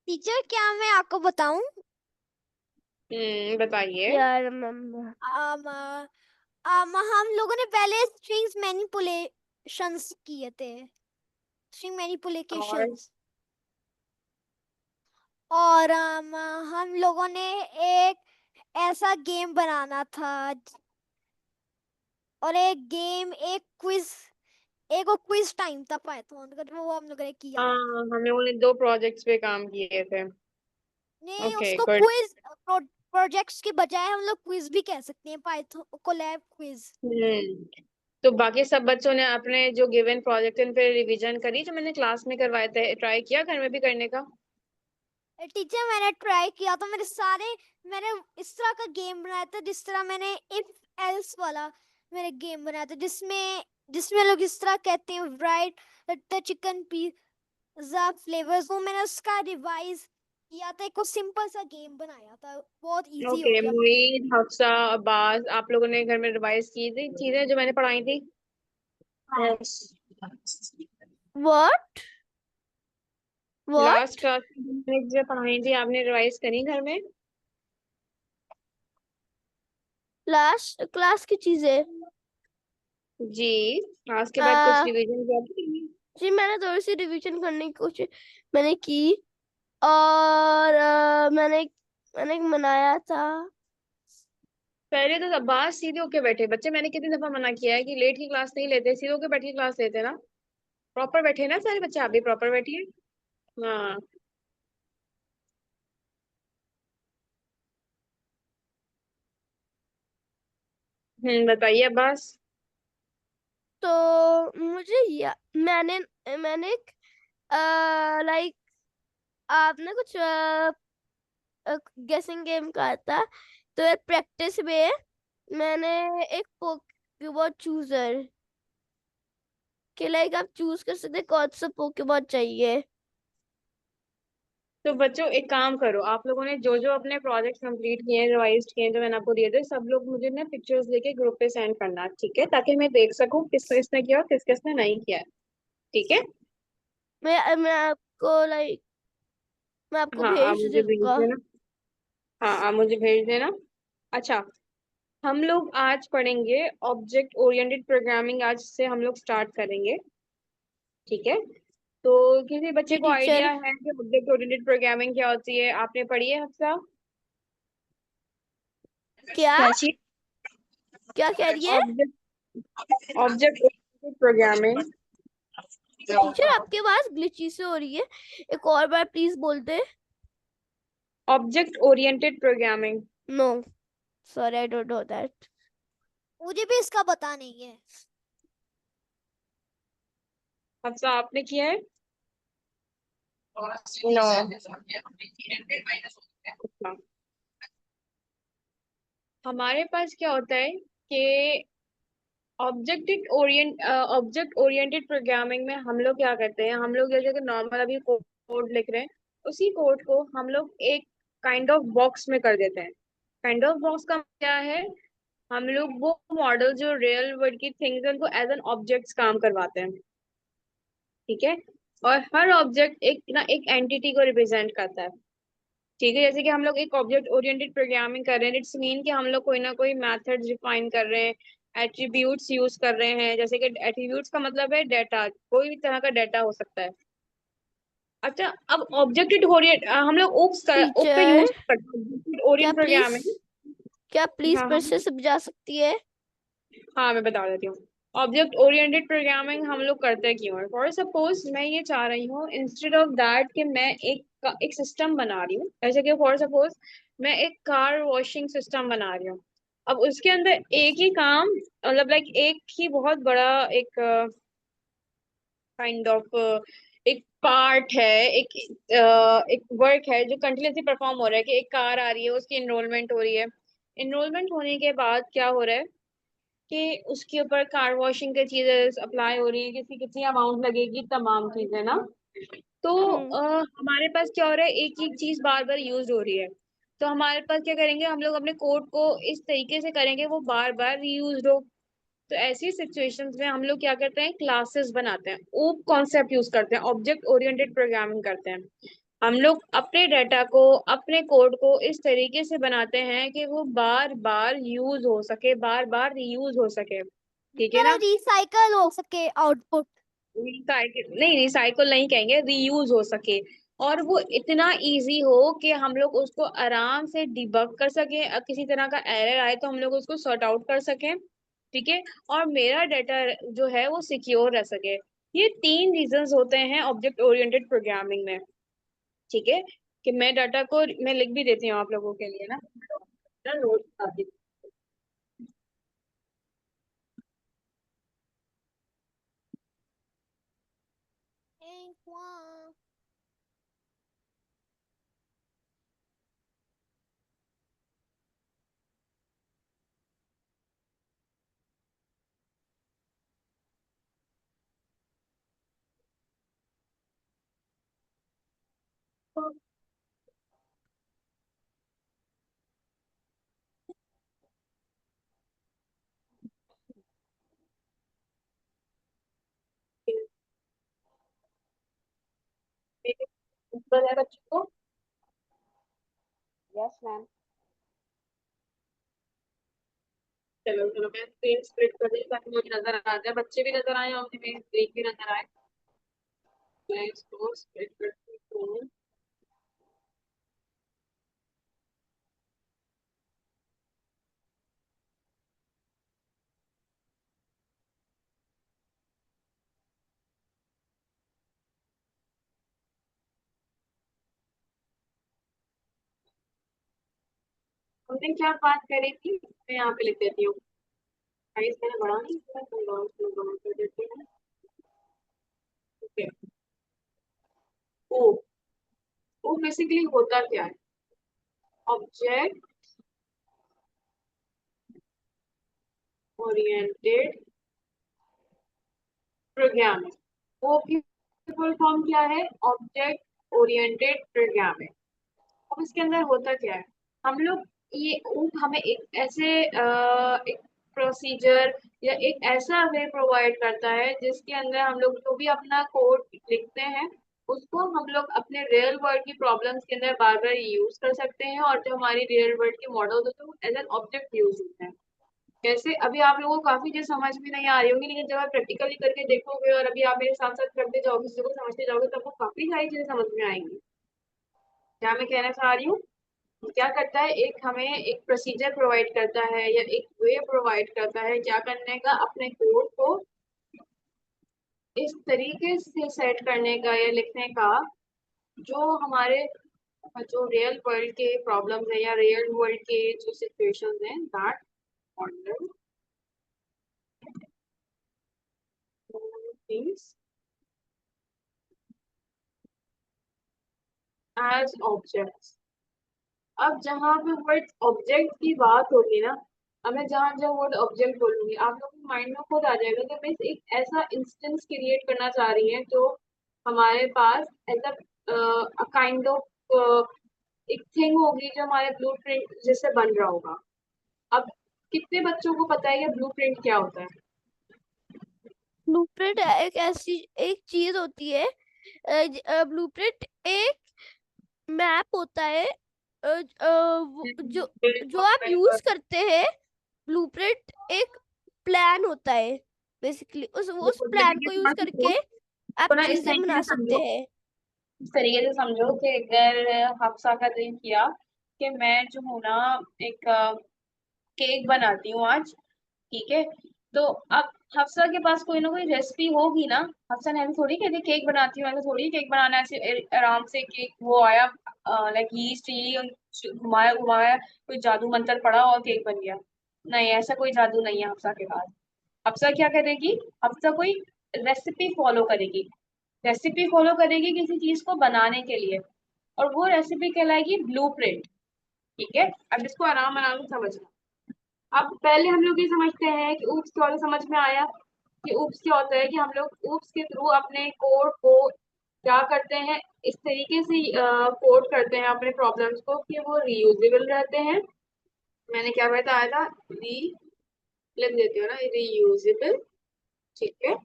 Teacher, क्या मैं आपको बताऊं? बताइए। यार remember। आम, हम लोगों ने पहले स्ट्रिंग्स मैनिपुलेशंस किए थे। स्ट्रिंग और मैनिपुलेशंस। और हम लोगों ने एक ऐसा गेम बनाना था। और एक वो क्विज टाइम था पाइथन का, तो वो हम लोगों ने किया था। हाँ, हम लोगों ने 2 प्रोजेक्ट्स पे काम किए थे। नहीं, ओके, उसको गुड। क्विज प्रोजेक्ट्स के बजाय हम लोग क्विज भी कह सकते हैं, पाइथन कोलैब क्विज। तो बाकी सब बच्चों ने अपने जो गिवन प्रोजेक्ट इन पे रिवीजन करी, जो मैंने क्लास में करवाए थे, ट्राई किया घर में भी करने का? टीचर, मैंने ट्राई किया तो मैंने इस तरह का गेम बनाया था, जिस तरह मैंने इफ एल्स वाला मैंने गेम बनाया था, जिसमें जिसमें लोग इस तरह कहते हैं, right the chicken pizza flavours. वो मैंने उसका रिवाइज किया था, एक वो सिंपल सा गेम बनाया था, बहुत इजी हो ओके, गया। मुईद, हफ्सा, अब्बास, आप लोगों ने घर में रिवाइज की थी चीजें जो मैंने पढ़ाई थी? Yes। what last what class में जो मैंने चीजें पढ़ाई थी, आपने रिवाइज करी घर में? लास्ट क्लास की चीजें। जी। क्लास के बाद कुछ आ, रिवीजन किया था? जी मैंने थोड़ी सी रिवीजन करने की कोशिश मैंने की। और मैंने मैंने एक मनाया था। पहले तो अब्बास सीधे होके बैठे बच्चे, मैंने कितनी दफा मना किया है कि लेट की क्लास नहीं लेते, सीधे होके बैठ के क्लास लेते ना। प्रॉपर बैठे ना सारे बच्चे, आप भी प्रॉपर बैठिए। हाँ। बताइए अब्बास। तो मुझे मैंने मैंने लाइक आपने कुछ गेसिंग गेम कहा था, तो प्रैक्टिस में मैंने एक पोकेमॉन चूजर कि लाइक आप चूज कर सकते हैं कौन सा पोकेमॉन चाहिए। तो बच्चों, एक काम करो, आप लोगों ने जो जो अपने प्रोजेक्ट कंप्लीट किए हैं, रिवाइज किए हैं, जो मैंने आपको दिए थे, सब लोग मुझे ना पिक्चर्स लेके ग्रुप पे सेंड करना, ठीक है? ताकि मैं देख सकूं किस किसने किया और किस किसने नहीं किया है। ठीक है? मैं आपको मैं आपको हाँ, आप भेज मुझे भेज दूंगा। देना। हाँ, आप मुझे भेज देना। अच्छा, हम लोग आज पढ़ेंगे ऑब्जेक्ट ओरिएंटेड प्रोग्रामिंग, आज से हम लोग स्टार्ट करेंगे। ठीक है? तो किसी बच्चे जी को टीचर। आइडिया है कि ऑब्जेक्ट ओरिएंटेड प्रोग्रामिंग क्या होती है? आपने पढ़ी है हफ्सा? क्या क्या चीज? क्या कह रही है object object oriented programming. Teacher? आपकी आवाज ग्लिची से हो रही है, एक और बार प्लीज बोलते। Object oriented programming. No, sorry I don't know that. मुझे भी इसका पता नहीं है। हफ्सा, आपने किया है? नो। हमारे पास क्या होता है कि ऑब्जेक्ट ओरिएंटेड प्रोग्रामिंग में हम लोग क्या करते हैं, हम लोग जैसे कि नॉर्मल अभी कोड लिख रहे हैं, उसी कोड को हम लोग एक काइंड ऑफ बॉक्स में कर देते हैं। काइंड ऑफ बॉक्स का क्या है? हम लोग वो मॉडल जो रियल वर्ल्ड की थिंग्स है, उनको एज एन ऑब्जेक्ट्स काम करवाते हैं। ठीक है? और हर ऑब्जेक्ट एक एंटिटी को रिप्रेजेंट करता है। ठीक है? जैसे कि हम लोग एक ऑब्जेक्ट ओरिएंटेड प्रोग्रामिंग कर रहे हैं, इट्स मीन कि हम लोग कोई ना कोई मेथड डिफाइन कर रहे हैं, एट्रीब्यूट्स यूज कर रहे हैं। जैसे कि एट्रीब्यूट्स का मतलब है डेटा, कोई भी तरह का डेटा हो सकता है। अच्छा, अब ऑब्जेक्ट ओरिएंट हम लोग ओप का टीचर, यूज करते हैं, ऑब्जेक्ट क्या ओरिएंट प्लीज प्रोग्रामिंग। क्या प्लीज हाँ, फिर हाँ। से समझा सकती है? हाँ, मैं बता देती हूँ। ऑब्जेक्ट ओरिएंटेड प्रोग्रामिंग हम लोग करते क्यों है? फॉर सपोज मैं ये चाह रही हूँ, इंस्टेड ऑफ दैट कि मैं एक सिस्टम बना रही हूँ, जैसे कि फॉर सपोज मैं एक कार वॉशिंग सिस्टम बना रही हूँ। अब उसके अंदर एक ही काम, मतलब लाइक एक ही बहुत बड़ा एक काइंड ऑफ एक पार्ट है, एक वर्क है जो कंटिन्यूसली परफॉर्म हो रहा है, कि एक कार आ रही है, उसकी इनरोलमेंट हो रही है। इनरोलमेंट होने के बाद क्या हो रहा है कि उसके ऊपर कार वॉशिंग की चीजें अप्लाई हो रही है, किसी कितनी अमाउंट लगेगी, तमाम चीजें ना। तो हम्म। हमारे पास क्या हो रहा है, एक एक चीज बार बार यूज हो रही है। तो हमारे पास क्या करेंगे, हम लोग अपने कोड को इस तरीके से करेंगे वो बार बार रीयूज हो। तो ऐसी सिचुएशंस में हम लोग क्या करते हैं, क्लासेस बनाते हैं, ओप कॉन्सेप्ट यूज करते हैं, ऑब्जेक्ट ओरिएंटेड प्रोग्रामिंग करते हैं। हम लोग अपने डाटा को, अपने कोड को इस तरीके से बनाते हैं कि वो बार बार यूज हो सके, बार बार रीयूज हो सके, ठीक है ना। मतलब रिसाइकल हो सके आउटपुट। रिसाइकिल नहीं, रिसाइकल नहीं कहेंगे, रीयूज हो सके। और वो इतना इजी हो कि हम लोग उसको आराम से डिबग कर सकें, किसी तरह का एरर आए तो हम लोग उसको सॉर्ट आउट कर सकें, ठीक है। और मेरा डाटा जो है वो सिक्योर रह सके। ये तीन रीजंस होते हैं ऑब्जेक्ट ओरिएंटेड प्रोग्रामिंग में, ठीक है। कि मैं डाटा को मैं लिख भी देती हूँ आप लोगों के लिए ना, नोट। ऊपर है बच्चों को। Yes ma'am. चलो चलो, मैं स्क्रीन स्प्लिट कर दी ताकि मुझे नजर आ जाए, बच्चे भी नजर आए और मेरी स्क्रीन भी नजर आए। मैं इसको स्प्लिट करती हूँ। हमने क्या बात करी थी, मैं यहाँ पे लिख देती हूँ। साइज मैंने बढ़ा नहीं किया, तो लॉन्ग कर देते हैं। ओके। ओ, वो बेसिकली होता क्या है? Object oriented programming. वो की फुल फॉर्म क्या है? Object oriented programming. अब इसके अंदर होता क्या है? हम लोग ये हमें एक ऐसे एक प्रोसीजर या एक ऐसा वे प्रोवाइड करता है जिसके अंदर हम लोग जो भी अपना कोड लिखते हैं उसको हम लोग अपने रियल वर्ल्ड की प्रॉब्लम्स के अंदर बार बार यूज कर सकते हैं, और जो हमारी रियल वर्ल्ड के मॉडल्स होते हैं वो एज एन ऑब्जेक्ट यूज होते हैं। जैसे अभी आप लोगों को काफी चीज समझ में नहीं आ रही होंगी, लेकिन जब आप प्रैक्टिकली करके देखोगे और अभी आप मेरे साथ साथ करते जाओगे, चीजों को समझते जाओगे, तो आपको काफी सारी चीजें समझ में आएंगी। क्या मैं कहना चाह रही हूँ? क्या करता है, एक हमें एक प्रोसीजर प्रोवाइड करता है या एक वे प्रोवाइड करता है क्या करने का, अपने कोड को इस तरीके से सेट करने का या लिखने का जो हमारे जो रियल वर्ल्ड के प्रॉब्लम्स है या रियल वर्ल्ड के जो सिचुएशंस हैं that model things as objects. अब जहाँ पे वर्ड ऑब्जेक्ट की बात होगी ना, अब मैं जहाँ जहाँ वर्ड ऑब्जेक्ट बोलूंगी आप लोग के माइंड में खुद आ जाएगा कि मैं एक ऐसा इंस्टेंस क्रिएट करना चाह रही है जो हमारे पास एज अ काइंड ऑफ एक थिंग होगी जो हमारे ब्लूप्रिंट जैसे बन रहा होगा। अब कितने बच्चों को पता है कि ब्लूप्रिंट क्या होता है? ब्लूप्रिंट एक ऐसी एक चीज होती है, ब्लूप्रिंट एक मैप होता है, जो जो आप यूज करते हैं। ब्लूप्रिंट एक प्लान होता है, बेसिकली उस देखो प्लान को यूज करके आप तो ना इस चीजें तरीके बना से सकते समझो, हैं। इस तरीके से समझो कि अगर हफ्सा का दिन किया कि मैं जो हूँ ना एक केक बनाती हूँ आज, ठीक है। तो अब हफ्सा के पास कोई ना कोई रेसिपी होगी ना। हफ्सा ने ऐसे थोड़ी कहती केक बनाती हूँ, ऐसे थोड़ी केक बनाना है, ऐसे आराम से केक वो आया, लाइक यीस्ट घुमाया घुमाया, कोई जादू मंत्र पड़ा और केक बन गया। नहीं, ऐसा कोई जादू नहीं है हफ्सा के पास। हफ्सा क्या करेगी? हफ्सा कोई रेसिपी फॉलो करेगी, रेसिपी फॉलो करेगी किसी चीज को बनाने के लिए, और वो रेसिपी कहलाएगी ब्लूप्रिंट, ठीक है। अब इसको आराम आराम से समझना। अब पहले हम लोग ये समझते हैं कि ऊप्स क्या होता है, समझ में आया कि ऊप्स क्या होता है, कि हम लोग ऊप्स के थ्रू अपने कोड को क्या करते हैं, इस तरीके से कोड करते हैं अपने प्रॉब्लम्स को कि वो रीयूजेबल रहते हैं। मैंने क्या बताया था? री लिख देती हूँ ना, रीयूजेबल, ठीक है।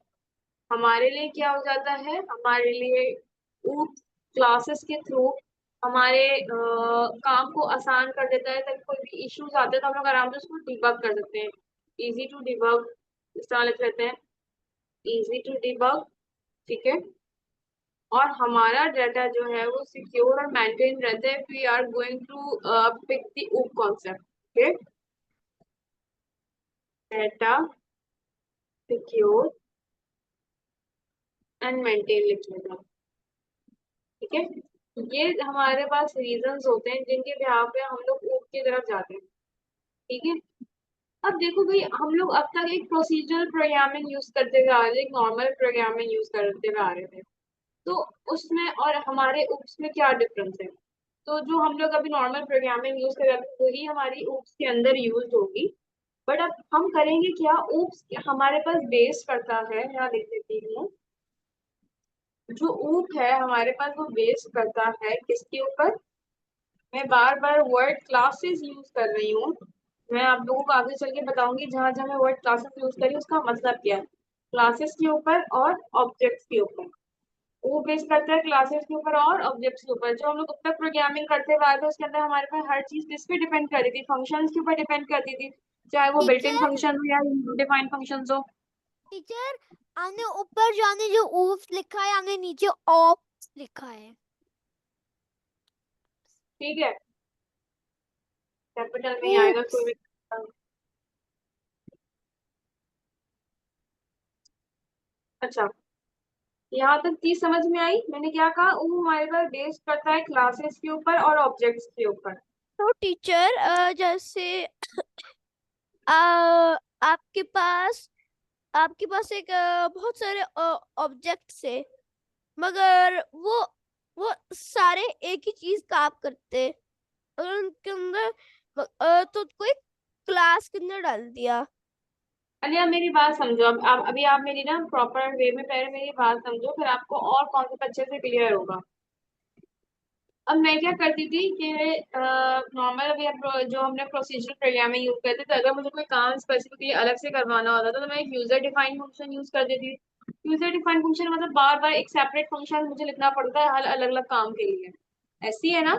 हमारे लिए क्या हो जाता है? हमारे लिए ऊप्स क्लासेस के थ्रू हमारे काम को आसान कर देता है, ताकि कोई भी इश्यूज आते हैं तो हम लोग आराम से उसको डिबग कर सकते हैं। इजी टू डिबग, इस तरह लिख लेते हैं, इजी टू डिबग। ठीक है, और हमारा डाटा जो है वो सिक्योर और मेंटेन रहता है। We are going to pick the OOP concept. Okay, data secure and maintain लिख लेते हैं। ठीक है, ये हमारे पास रीजंस होते हैं जिनके बिहाफ पे हम लोग ऊप की तरफ जाते हैं। ठीक है, अब देखो भाई, हम लोग अब तक एक प्रोसीजरल प्रोग्रामिंग यूज करते हुए आ रहे थे, एक नॉर्मल प्रोग्रामिंग यूज करते हुए आ रहे थे। तो उसमें और हमारे ऊप्स में क्या डिफरेंस है? तो जो हम लोग अभी नॉर्मल प्रोग्रामिंग यूज कर रहे हैं वही हमारी ऊप्स के अंदर यूज होगी। बट अब हम करेंगे क्या, ऊप्स हमारे पास बेस करता है, यहाँ लिख देती हूँ, जो ऊप है हमारे पास वो बेस करता है किसके ऊपर? मैं बार बार वर्ड क्लासेस यूज कर रही हूँ। मैं आप लोगों को आगे चल के बताऊंगी जहां जहां मैं वर्ड क्लासेस यूज करी उसका मतलब क्या है। क्लासेस के ऊपर और ऑब्जेक्ट्स के ऊपर, वो बेस करता है क्लासेस के ऊपर और ऑब्जेक्ट्स के ऊपर। जो हम लोग अब तक प्रोग्रामिंग करते हुए आए थे उसके अंदर हमारे पास हर चीज किस पे डिपेंड करती थी? फंक्शंस के ऊपर डिपेंड करती थी, चाहे वो बिल्ट इन टीचर फंक्शन हो या डिफाइंड फंक्शंस हो। टीचर हमने ऊपर जो हमने जो ऊप्स लिखा है हमने नीचे ऑप्स लिखा है। ठीक है, कैपिटल में ही आएगा ऊप्स। कोई भी। अच्छा, यहाँ तक चीज समझ में आई? मैंने क्या कहा, वो हमारे पास बेस्ड करता है क्लासेस के ऊपर और ऑब्जेक्ट्स के ऊपर। तो टीचर जैसे अ, आपके पास एक बहुत सारे ऑब्जेक्ट्स है, मगर वो सारे एक ही चीज काम करते हैं। अगर उनके अंदर तो कोई क्लास के अंदर डाल दिया। अरे आप मेरी बात समझो, अब आप अभी आप मेरी ना प्रॉपर वे में पहले मेरी बात समझो, फिर आपको और कॉन्सेप्ट अच्छे से क्लियर होगा। अब मैं क्या करती थी कि नॉर्मल अभी जो हमने प्रोसीजरल प्रोग्रामिंग यूज करते थे, अगर मुझे कोई काम स्पेसिफिकली अलग से करवाना होता था तो मैं एक यूजर डिफाइंड फंक्शन यूज कर देती थी। यूजर डिफाइंड फंक्शन मतलब बार बार एक सेपरेट फंक्शन मुझे लिखना पड़ता है हर अलग अलग काम के लिए। ऐसी है ना?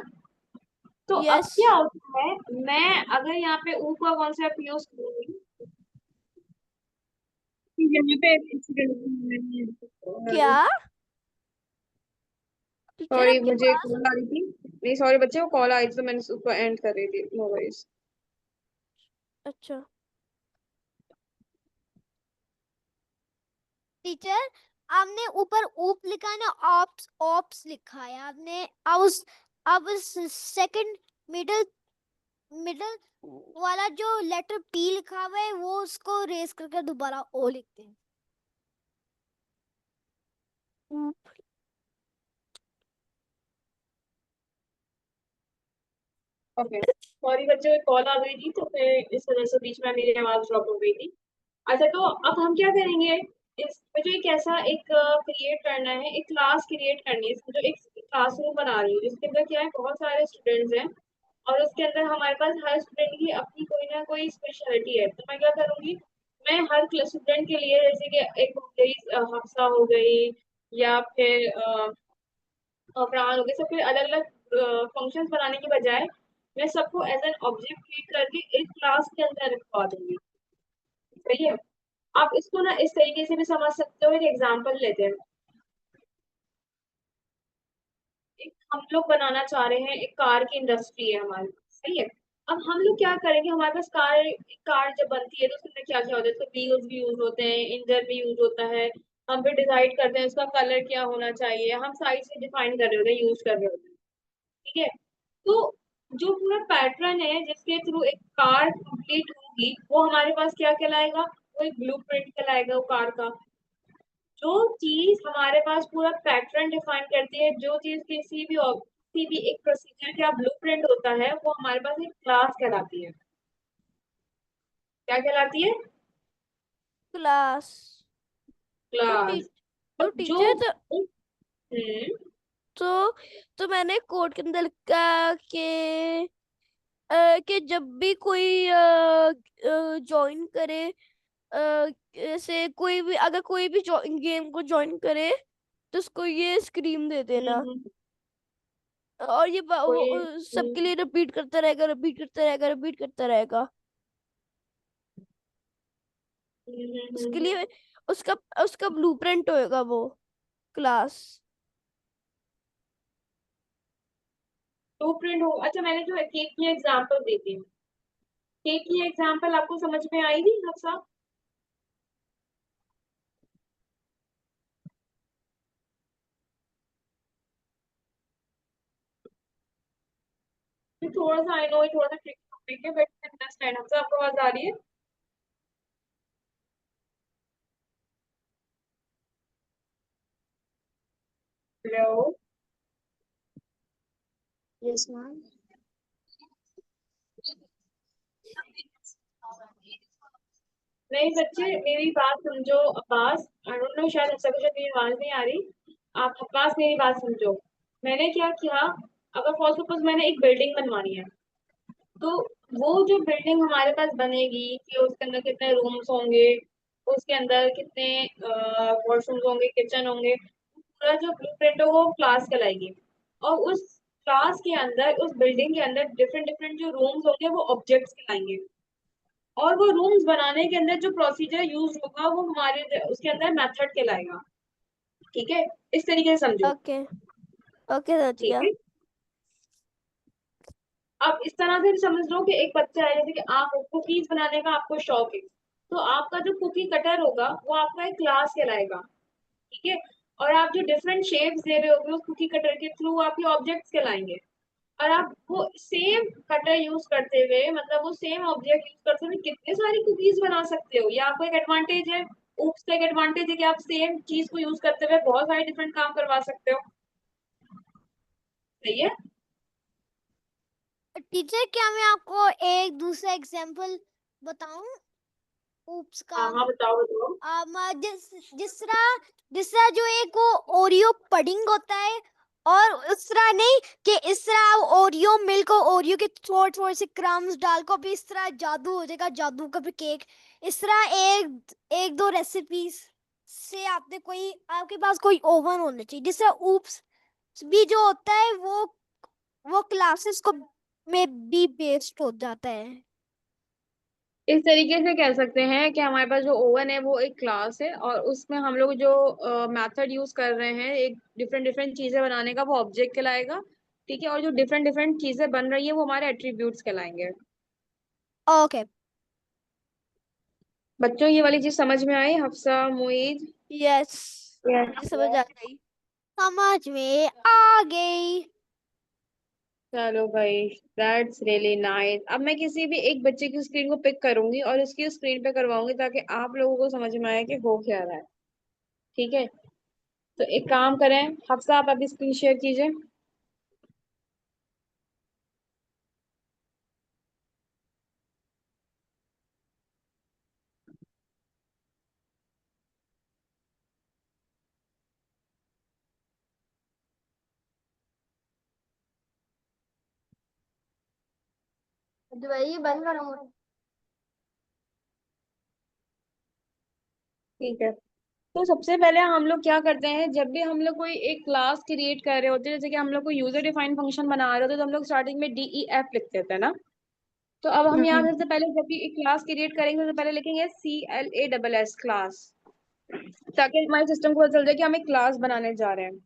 तो अब यस। क्या होता है, मैं अगर यहाँ पे ऊ का कॉन्सेप्ट यूज करूंगी, यहाँ पे क्या टीचर सॉरी आपके मुझे पास? कॉल आ रही थी। नहीं सॉरी बच्चे, वो कॉल आई थी तो मैंने उसको एंड कर रही थी, नो वरीज। अच्छा। टीचर आपने ऊपर ऊप लिखा है ना, ऑप्स ऑप्स लिखा है आपने। अब उस सेकंड मिडल मिडल वाला जो लेटर पी लिखा हुआ है वो उसको रेस करके दोबारा ओ लिखते हैं। ओके, सॉरी बच्चों, एक कॉल आ गई थी तो फिर इस वजह से बीच में मेरी आवाज ड्रॉप हो गई थी। अच्छा, तो अब हम क्या करेंगे, इस मुझे एक ऐसा एक क्रिएट करना है, एक क्लास क्रिएट करनी है। जो एक क्लासरूम बना रही हूँ जिसके अंदर क्या है, बहुत सारे स्टूडेंट्स हैं और उसके अंदर हमारे पास हर स्टूडेंट की अपनी कोई ना कोई स्पेशलिटी है। तो मैं क्या करूंगी, मैं हर स्टूडेंट के लिए, जैसे कि एक हो गई हफ्सा हो गई, या फिर फरहान हो गए, सब अलग अलग फंक्शंस बनाने की बजाय मैं सबको एज एन ऑब्जेक्ट ट्रीट करके एक क्लास के अंदर रखवा दूंगी। सही है? आप इसको ना इस तरीके से भी समझ सकते हो, एक एग्जांपल लेते हैं। एक हम लोग बनाना चाह रहे हैं, एक कार की इंडस्ट्री है हमारी, सही है? अब हम लोग क्या करेंगे, हमारे पास कार जब बनती है तो उसमें क्या क्या होता है, उसके व्हील्स भी यूज होते हैं, इंजन भी यूज होता है। हम फिर डिसाइड करते हैं उसका कलर क्या होना चाहिए, हम साइज से डिफाइन कर रहे होते हैं, यूज कर रहे होते हैं। ठीक है, तो जो पूरा पैटर्न है जिसके थ्रू एक कार कंप्लीट होगी वो हमारे पास क्या कहलाएगा? वो एक ब्लूप्रिंट कहलाएगा वो कार का। जो चीज हमारे पास पूरा पैटर्न डिफाइन करती है, जो चीज किसी भी एक प्रोसीजर का ब्लूप्रिंट होता है, वो हमारे पास एक क्लास कहलाती है। क्या कहलाती है? क्लास। तो टी क्लास। तो अब जो टीचर हम्म तो तो मैंने कोड के अंदर लिखा कि जब भी कोई ज्वाइन करे, जैसे कोई भी अगर कोई भी गेम को ज्वाइन करे तो उसको ये स्क्रीन दे देना। हम्म, और ये कोई सबके लिए रिपीट करता रहेगा, रिपीट करता रहेगा, रिपीट करता रहेगा। उसके लिए उसका उसका ब्लूप्रिंट होएगा वो क्लास। टू प्रिंट हो। अच्छा, मैंने जो केक की एग्जांपल दी थी, केक की एग्जांपल आपको समझ में आई थी सब? थोड़ा सा आई नो थोड़ा सा ट्रिकी टॉपिक है, बट अंडरस्टैंड। हमसे आपको आवाज आ रही है? हेलो? Yes ma'am. नहीं बच्चे, मेरी बात समझो। अब्बास, आई डोंट नो, शायद सबको शायद मेरी आवाज नहीं आ रही। आप अब्बास मेरी बात समझो। मैंने क्या किया, अगर फॉर सपोज मैंने एक बिल्डिंग बनवानी है, तो वो जो बिल्डिंग हमारे पास बनेगी कि उसके अंदर कितने रूम्स होंगे, उसके अंदर कितने वॉशरूम्स होंगे, किचन होंगे, पूरा जो ब्लूप्रिंट है वो क्लास कहलाएगी। और उस क्लास के अंदर, उस बिल्डिंग के अंदर डिफरेंट डिफरेंट जो रूम्स होंगे वो ऑब्जेक्ट्स कहलाएंगे। और वो रूम्स बनाने के अंदर जो प्रोसीजर यूज होगा वो हमारे उसके अंदर मेथड कहलाएगा। ठीक है, इस तरीके से समझो। ओके, ओके समझ ठीक गया। है, अब इस तरह से भी समझ लो कि एक बच्चा है, जैसे कि आप कुकीज बनाने का आपको शौक है, तो आपका जो कुकी कटर होगा वो आपका एक क्लास कहलाएगा। ठीक है, और आप जो डिफरेंट शेप्स दे रहे होगे उस कुकी कटर के थ्रू आपके ऑब्जेक्ट्स कहलाएंगे। और आप वो सेम कटर यूज करते हुए, मतलब वो सेम ऑब्जेक्ट यूज करते हुए कितने सारी कुकीज बना सकते हो। ये आपको एक एडवांटेज है। ऊप्स का एक एडवांटेज है कि आप सेम चीज को यूज करते हुए बहुत सारे डिफरेंट काम करवा सकते हो। सही है? टीचर क्या मैं आपको एक दूसरा एग्जांपल बताऊं ऊप्स का? हाँ हाँ, बताओ बताओ। जिस तरह जो एक वो ओरियो पडिंग होता है, और उस तरह नहीं कि इस तरह ओरियो मिल्क और ओरियो के थोड़े थोड़े से क्रम्स डाल को भी इस तरह जादू हो जाएगा, जादू का भी केक। इस तरह एक एक दो रेसिपीज से आपने कोई, आपके पास कोई ओवन होना चाहिए। जिस तरह ऊप्स भी जो होता है वो क्लासेस को में भी बेस्ड हो जाता है। इस तरीके से कह सकते हैं कि हमारे पास जो ओवन है वो एक क्लास है, और उसमें हम लोग जो मेथड यूज कर रहे हैं एक डिफरेंट डिफरेंट चीजें बनाने का, वो ऑब्जेक्ट कहलाएगा। ठीक है, और जो डिफरेंट डिफरेंट चीजें बन रही है वो हमारे एट्रीब्यूट्स कहलाएंगे। ओके। बच्चों, ये वाली चीज समझ में आई? हफ्सा, मुईद? Yes, Yes. मुझे समझ आ गई। समझ में आ गई। चलो भाई, दैट्स रियली नाइस। अब मैं किसी भी एक बच्चे की स्क्रीन को पिक करूंगी और उसकी स्क्रीन पे करवाऊंगी, ताकि आप लोगों को समझ में आए कि हो क्या रहा है। ठीक है, तो एक काम करें, हफ्सा आप अभी स्क्रीन शेयर कीजिए। भाई बंद करो। ठीक है, तो सबसे पहले हम लोग क्या करते हैं, जब भी हम लोग कोई एक क्लास क्रिएट कर रहे होते हैं, जैसे कि हम लोग कोई यूजर डिफाइंड फंक्शन बना रहे होते हैं, तो हम लोग स्टार्टिंग में DEF लिख देते हैं ना। तो अब हम यहाँ सबसे पहले जब भी एक क्लास क्रिएट करेंगे, तो पहले लिखेंगे CLASS क्लास, ताकि हमारे सिस्टम को पता चल जाए कि हम एक क्लास बनाने जा रहे हैं।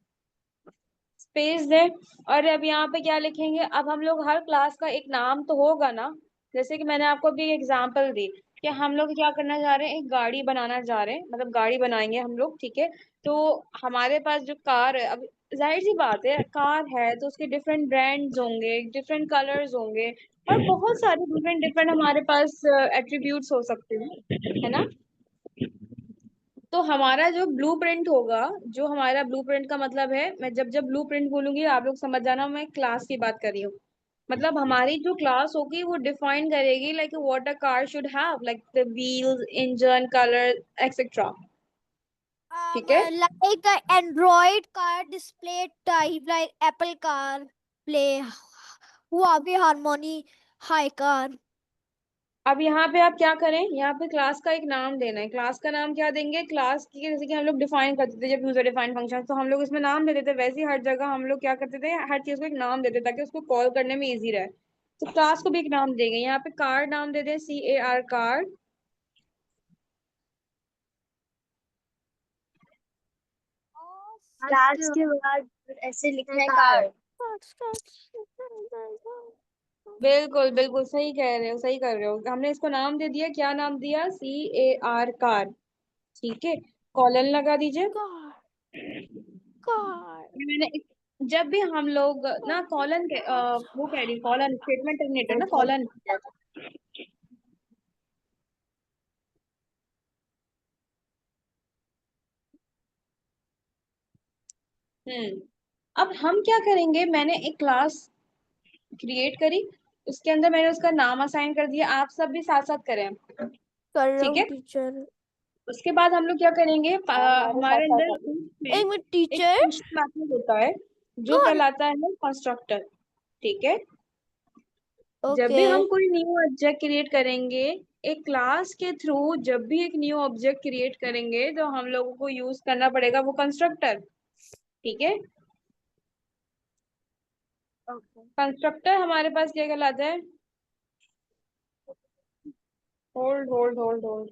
स्पेस दें। और अब यहाँ पे क्या लिखेंगे, अब हम लोग हर क्लास का एक नाम तो होगा ना। जैसे कि मैंने आपको अभी एग्जांपल दी कि हम लोग क्या करना चाह रहे हैं, एक गाड़ी बनाना चाह रहे हैं, मतलब गाड़ी बनाएंगे हम लोग। ठीक है, तो हमारे पास जो कार है, अब जाहिर सी बात है, कार है तो उसके डिफरेंट ब्रांड्स होंगे, डिफरेंट कलर्स होंगे, और बहुत सारे डिफरेंट डिफरेंट हमारे पास एट्रीब्यूट्स हो सकते हैं, है ना। तो हमारा जो ब्लूप्रिंट होगा, जो हमारा ब्लूप्रिंट का मतलब है, मैं जब जब ब्लूप्रिंट बोलूंगी आप लोग समझ जाना मैं क्लास की बात कर रही हूँ। मतलब हमारी जो क्लास होगी वो डिफाइन करेगी like what a car should have, like the wheels, engine, colour, etcetera. ठीक है, Like a Android car display type, like Apple car, Play, Huawei Harmony, Hi car. अब यहाँ पे आप क्या करें, यहाँ पे क्लास का एक नाम देना है। क्लास का नाम क्या देंगे, क्लास की जैसे कि हम लोग डिफाइन करते थे जब यूजर डिफाइन फंक्शन, तो हम लोग इसमें नाम देते थे, वैसे ही हर जगह हम लोग क्या करते थे, हर चीज को एक नाम देते थे ताकि उसको कॉल करने में इजी रहे। तो क्लास को भी एक नाम देंगे, यहाँ पे कार्ड नाम दे दें, CAR कार्ड। क्लास के बाद ऐसे लिखना है कार्ड। बिल्कुल बिल्कुल सही कह रहे हो, सही कर रहे हो। हमने इसको नाम दे दिया, क्या नाम दिया, CAR कार्ड। ठीक है, कॉलन लगा दीजिए। मैंने जब भी हम लोग ना कॉलन के वो कह रही कॉलन स्टेटमेंट टर्मिनेटर ना कॉलन। अब हम क्या करेंगे, मैंने एक क्लास क्रिएट करी, उसके अंदर मैंने उसका नाम असाइन कर दिया, आप सब भी साथ साथ करें। कर रहा ठीक हूँ है, टीचर। उसके बाद हम लोग क्या करेंगे, हमारे अंदर में एक मिनट एक टीचर। फंक्शन मैथड होता है जो कौन? कहलाता है कंस्ट्रक्टर। ठीक है, जब भी ओके। हम कोई न्यू ऑब्जेक्ट क्रिएट करेंगे एक क्लास के थ्रू, जब भी एक न्यू ऑब्जेक्ट क्रिएट करेंगे तो हम लोगों को यूज करना पड़ेगा वो कंस्ट्रक्टर। ठीक है, कंस्ट्रक्टर हमारे पास क्या कहलाता है, hold hold hold hold.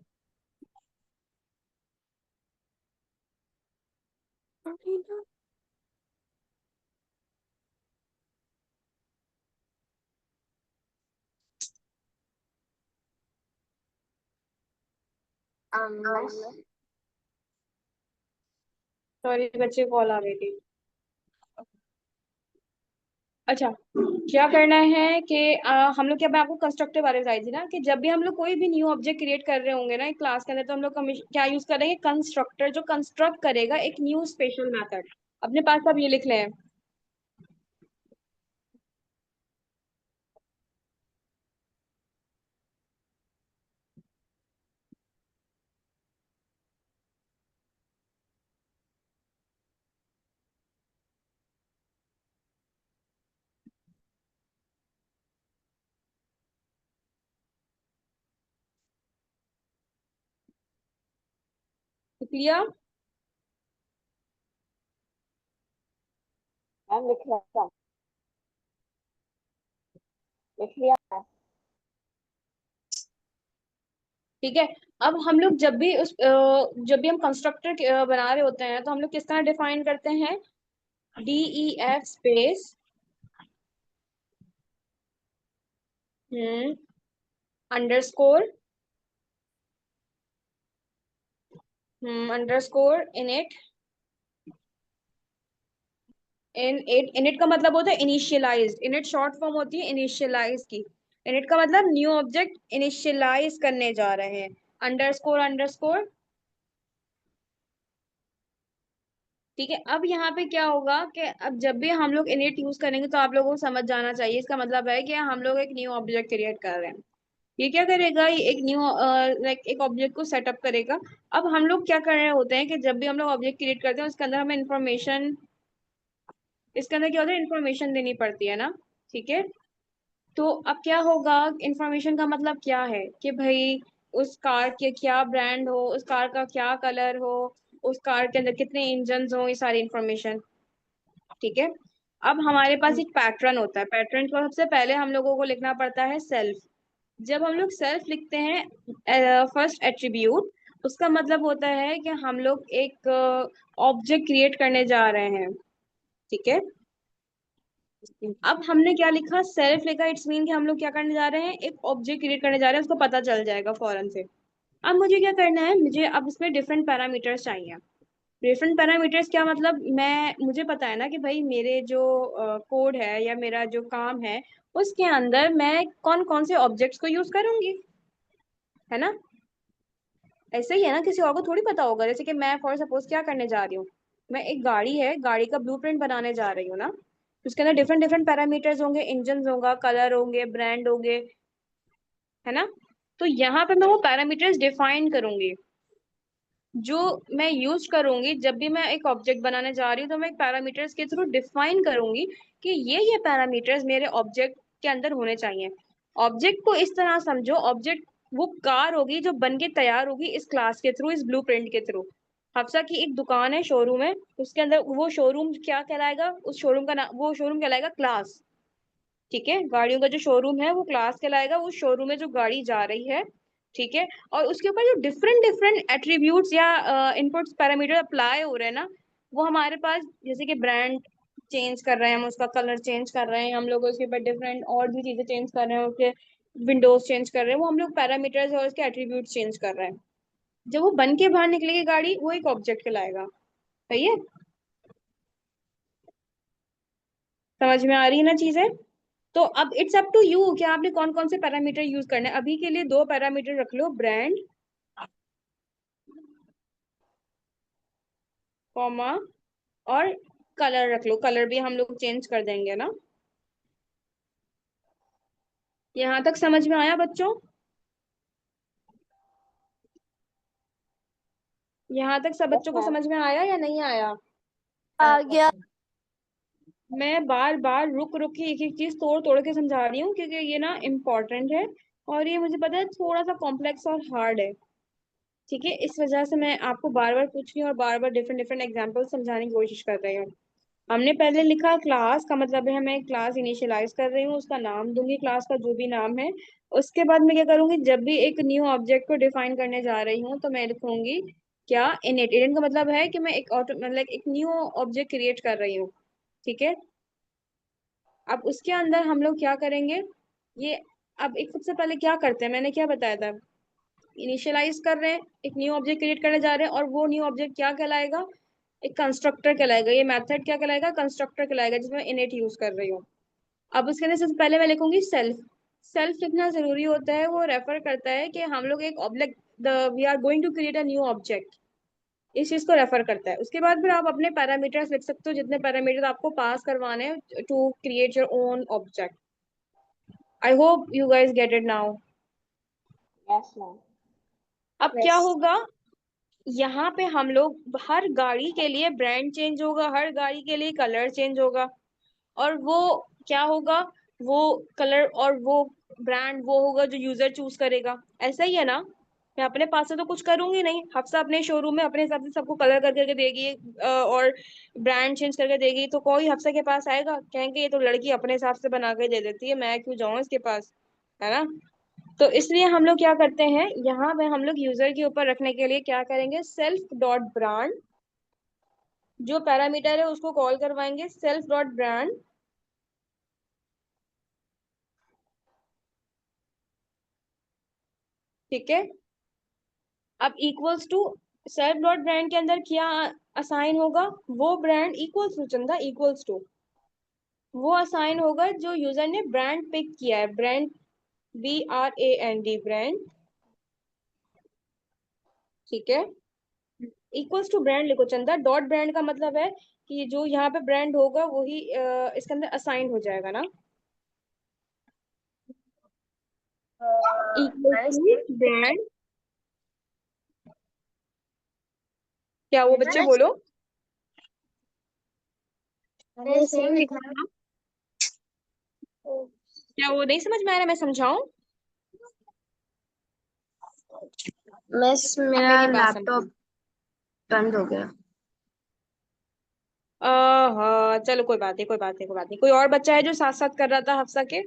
Sorry बच्चे कॉल आ गई थी। अच्छा, क्या करना है कि हम लोग क्या, मैं आपको कंस्ट्रक्टर बारे में बताई थी ना कि जब भी हम लोग कोई भी न्यू ऑब्जेक्ट क्रिएट कर रहे होंगे ना एक क्लास के अंदर, तो हम लोग क्या यूज करेंगे, कंस्ट्रक्टर, जो कंस्ट्रक्ट करेगा एक न्यू स्पेशल मेथड। अपने पास आप ये लिख लें। लिख लिया, लिख लिया लिख लिया। ठीक है। अब हम लोग जब भी हम कंस्ट्रक्टर बना रहे होते हैं तो हम लोग किस तरह डिफाइन करते हैं, DEF space underscore underscore init. Init का मतलब होता है इनिशियलाइज्ड, इनिट शॉर्ट फॉर्म होती है इनिशियलाइज की। इनिट का मतलब न्यू ऑब्जेक्ट इनिशियलाइज करने जा रहे हैं, अंडरस्कोर अंडरस्कोर। ठीक है, अब यहाँ पे क्या होगा कि अब जब भी हम लोग इनिट यूज करेंगे तो आप लोगों को समझ जाना चाहिए, इसका मतलब है कि हम लोग एक न्यू ऑब्जेक्ट क्रिएट कर रहे हैं। ये क्या करेगा, ये एक न्यू लाइक एक ऑब्जेक्ट को सेटअप करेगा। अब हम लोग क्या कर रहे होते हैं कि जब भी हम लोग ऑब्जेक्ट क्रिएट करते हैं उसके अंदर हमें इंफॉर्मेशन, इसके अंदर क्या होता है, इंफॉर्मेशन देनी पड़ती है ना। ठीक है, तो अब क्या होगा, इंफॉर्मेशन का मतलब क्या है कि भाई उस कार के क्या ब्रांड हो, उस कार का क्या कलर हो, उस कार के अंदर कितने इंजन हो, ये सारी इंफॉर्मेशन। ठीक है, अब हमारे पास एक पैटर्न होता है, पैटर्न को सबसे पहले हम लोगों को लिखना पड़ता है सेल्फ। जब हम लोग सेल्फ लिखते हैं फर्स्ट एट्रीब्यूट, उसका मतलब होता है कि हम लोग एक ऑब्जेक्ट क्रिएट करने जा रहे हैं। ठीक है, अब हमने क्या लिखा, सेल्फ लिखा, इट्स मीन कि हम लोग क्या करने जा रहे हैं, एक ऑब्जेक्ट क्रिएट करने जा रहे हैं, उसको पता चल जाएगा फौरन से। अब मुझे क्या करना है, मुझे अब इसमें डिफरेंट पैरामीटर्स चाहिए। डिफरेंट पैरामीटर्स क्या मतलब, मुझे पता है ना कि भाई मेरे जो कोड है या मेरा जो काम है उसके अंदर मैं कौन कौन से ऑब्जेक्ट्स को यूज करूंगी, है ना। ऐसे ही है ना, किसी और को थोड़ी पता होगा, जैसे कि मैं फॉर सपोज क्या करने जा रही हूँ, मैं एक गाड़ी है, गाड़ी का ब्लूप्रिंट बनाने जा रही हूँ ना, उसके अंदर डिफरेंट डिफरेंट पैरामीटर्स होंगे, इंजन होगा, कलर होंगे, ब्रांड होंगे, है ना। तो यहाँ पे मैं वो पैरामीटर्स डिफाइन करूंगी, जो मैं यूज करूंगी जब भी मैं एक ऑब्जेक्ट बनाने जा रही हूँ, तो मैं एक पैरामीटर्स के थ्रू डिफाइन करूंगी कि ये पैरामीटर्स मेरे ऑब्जेक्ट के अंदर होने चाहिए। ऑब्जेक्ट को इस तरह समझो, ऑब्जेक्ट वो कार होगी जो बन के तैयार होगी इस क्लास के थ्रू, इस ब्लूप्रिंट के थ्रू। हफ्सा की एक दुकान है, शोरूम है, उसके अंदर वो शोरूम क्या कहलाएगा, उस शोरूम का नाम, वो शोरूम कहलाएगा क्लास। ठीक है, गाड़ियों का जो शोरूम है वो क्लास कहलाएगा, उस शोरूम में जो गाड़ी जा रही है। ठीक है, और उसके ऊपर जो डिफरेंट डिफरेंट एट्रीब्यूट्स या इनपुट्स पैरामीटर अप्लाई हो रहे हैं ना, वो हमारे पास, जैसे कि ब्रांड चेंज कर रहे हैं हम, उसका कलर चेंज कर रहे हैं हम लोग, उसके ऊपर डिफरेंट और भी चीजें चेंज कर रहे हैं, उसके विंडोज चेंज कर रहे हैं, वो हम लोग पैरामीटर्स और उसके एट्रीब्यूट चेंज कर रहे हैं। जब वो बन के बाहर निकलेगी गाड़ी, वो एक ऑब्जेक्ट कहलाएगा। सही है, समझ में आ रही है ना चीजें? तो अब इट्स अप टू यू कि आपने कौन कौन से पैरामीटर यूज करने हैं। अभी के लिए दो पैरामीटर रख लो, ब्रांड कॉमा और कलर रख लो, कलर भी हम लोग चेंज कर देंगे ना। यहाँ तक समझ में आया बच्चों? यहाँ तक सब यस बच्चों को मैम। समझ में आया या नहीं आया? आ गया। मैं बार बार रुक रुक के एक एक चीज तोड़ तोड़ के समझा रही हूँ, क्योंकि ये ना इम्पोर्टेंट है, और ये मुझे पता है थोड़ा सा कॉम्प्लेक्स और हार्ड है। ठीक है, इस वजह से मैं आपको बार बार पूछ रही हूँ और बार बार डिफरेंट डिफरेंट एग्जाम्पल समझाने की कोशिश कर रही हूँ। हमने पहले लिखा क्लास का मतलब है, मैं क्लास इनिशियलाइज कर रही हूँ, उसका नाम दूंगी, क्लास का जो भी नाम है। उसके बाद मैं क्या करूंगी, जब भी एक न्यू ऑब्जेक्ट को डिफाइन करने जा रही हूँ तो मैं लिखूंगी क्या, इनिट। इनिट का मतलब है कि मैं एक ऑटो मतलब एक न्यू ऑब्जेक्ट क्रिएट कर रही हूँ। ठीक है, अब उसके अंदर हम लोग क्या करेंगे, ये, अब एक सबसे पहले क्या करते हैं, मैंने क्या बताया था, इनिशियलाइज कर रहे हैं, एक न्यू ऑब्जेक्ट क्रिएट करने जा रहे हैं, और वो न्यू ऑब्जेक्ट क्या कहलाएगा, एक कंस्ट्रक्टर कहलाएगा। ये मेथड क्या कहलाएगा, कंस्ट्रक्टर कहलाएगा, जिसमें इनिट यूज कर रही हूँ। अब उसके अंदर सबसे पहले मैं लिखूंगी सेल्फ। सेल्फ लिखना जरूरी होता है, वो रेफर करता है कि हम लोग एक object, the we are going to create a new object, इस चीज को रेफर करता है। उसके बाद फिर आप अपने पैरामीटर्स लिख सकते हो, जितने पैरामीटर्स आपको पास करवाने हैं to create your own object. I hope you guys get it now. Yes ma'am. अब क्या होगा, यहाँ पे हम लोग हर गाड़ी के लिए ब्रांड चेंज होगा, हर गाड़ी के लिए कलर चेंज होगा, और वो क्या होगा, वो कलर और वो ब्रांड वो होगा जो यूजर चूज करेगा। ऐसा ही है ना, मैं अपने पास से तो कुछ करूंगी नहीं, हफ्सा अपने शोरूम में अपने हिसाब से सबको कलर कर करके देगी, और ब्रांड चेंज करके देगी, तो कोई हफ्सा के पास आएगा, कहेंगे ये तो लड़की अपने हिसाब से बना के दे देती है, मैं क्यों जाऊं इसके पास, है ना? तो इसलिए हम लोग क्या करते हैं, यहाँ पे हम लोग यूजर के ऊपर रखने के लिए क्या करेंगे, सेल्फ डॉट ब्रांड, जो पैरामीटर है उसको कॉल करवाएंगे सेल्फ डॉट ब्रांड। ठीक है, अब equals to, self dot brand के अंदर क्या असाइन होगा, वो brand equals to, Chanda equals to, वो असाइन होगा जो यूजर ने ब्रांड पिक किया है, ब्रांड, BRAND ब्रांड। ठीक है, इक्वल्स टू ब्रांड लिखो चंदा, डॉट ब्रांड का मतलब है कि जो यहाँ पे ब्रांड होगा वही इसके अंदर असाइन हो जाएगा ना, इक्वल मैंने टू सेम ब्रांड। क्या वो बच्चे मैंने बोलो, मैंने सेम लिखा है। क्या वो नहीं समझ में आ रहा, मैं समझाऊं? अब मेरा मेरी बात समझो। लैपटॉप बंद हो गया। हाँ चलो, कोई बात नहीं, कोई बात नहीं, कोई बात नहीं। कोई और बच्चा है जो साथ साथ कर रहा था हफ्सा के?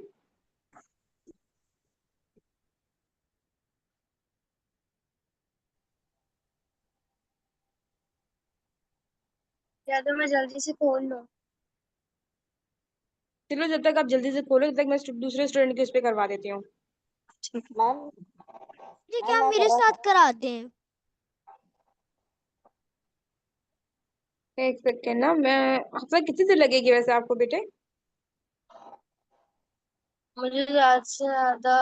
या तो मैं जल्दी से खोल लूं। चलो, जब तक आप जल्दी से खोलो, तब तक मैं दूसरे स्टूडेंट के उस पर करवा देती हूँ। मैम जी मैम क्या मैं मेरे कर रहा साथ था। करा दें? एक सेकेंड ना, मैं, हफ्सा कितनी देर लगेगी वैसे आपको बेटे? मुझे ज्यादा से ज्यादा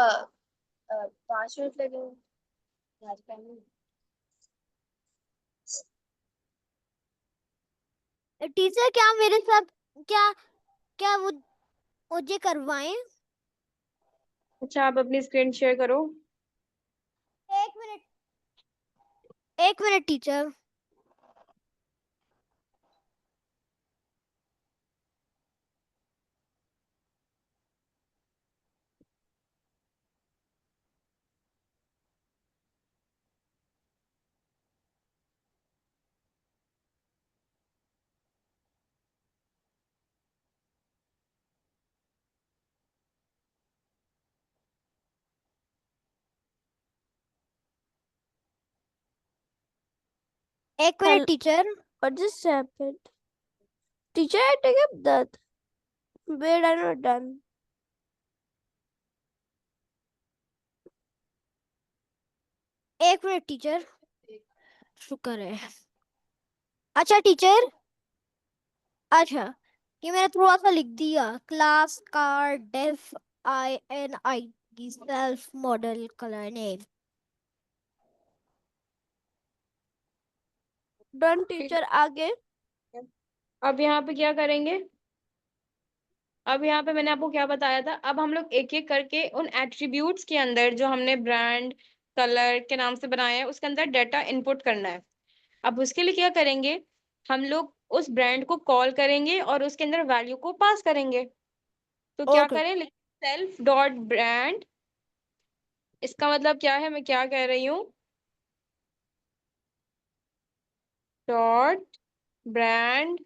5 मिनट लगेंगे। आज करनी है। टीचर क्या मेरे साथ, क्या क्या वो मुझे करवाएं? अच्छा, आप अपनी स्क्रीन शेयर करो। एक मिनट, एक मिनट टीचर। एक minute teacher. What just happened? Teacher, I take up that. Wait, I'm not done. एक मिनट टीचर, शुक्र है। अच्छा टीचर, अच्छा ये मैंने थोड़ा सा लिख दिया, क्लास का def INI self model colour name. Done, teacher. आगे अब यहाँ पे क्या करेंगे? अब यहाँ पे मैंने आपको क्या बताया था, अब हम लोग एक एक करके उन एट्रीब्यूट्स के अंदर जो हमने ब्रांड कलर के नाम से बनाया है उसके अंदर डाटा इनपुट करना है। अब उसके लिए क्या करेंगे, हम लोग उस ब्रांड को कॉल करेंगे और उसके अंदर वैल्यू को पास करेंगे। तो क्या Okay. करें, सेल्फ डॉट ब्रांड। इसका मतलब क्या है, मैं क्या कह रही हूँ, डॉट ब्रांड।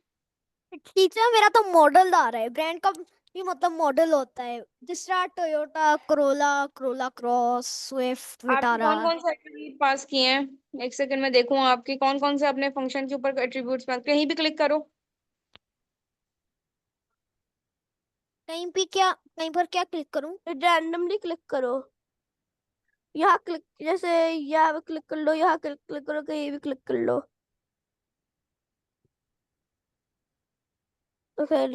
टीचर मेरा तो मॉडल आ रहा है, ब्रांड का भी मतलब मॉडल होता है, जिस तरह Toyota Corolla, Corolla cross, Swift, आपके विटारा। कौन कौन से एट्रीब्यूट पास किए हैं, एक सेकंड में देखूं आपके कौन कौन से अपने फंक्शन के ऊपर एट्रीब्यूट्स पास, कहीं भी क्लिक करो। कहीं भी क्या, कहीं पर क्या क्लिक करूं? Randomly click करो। यहाँ क्लिक, जैसे यहाँ क्लिक कर लो, यहाँ क्लिक करो, कहीं भी क्लिक कर लो। तो फिर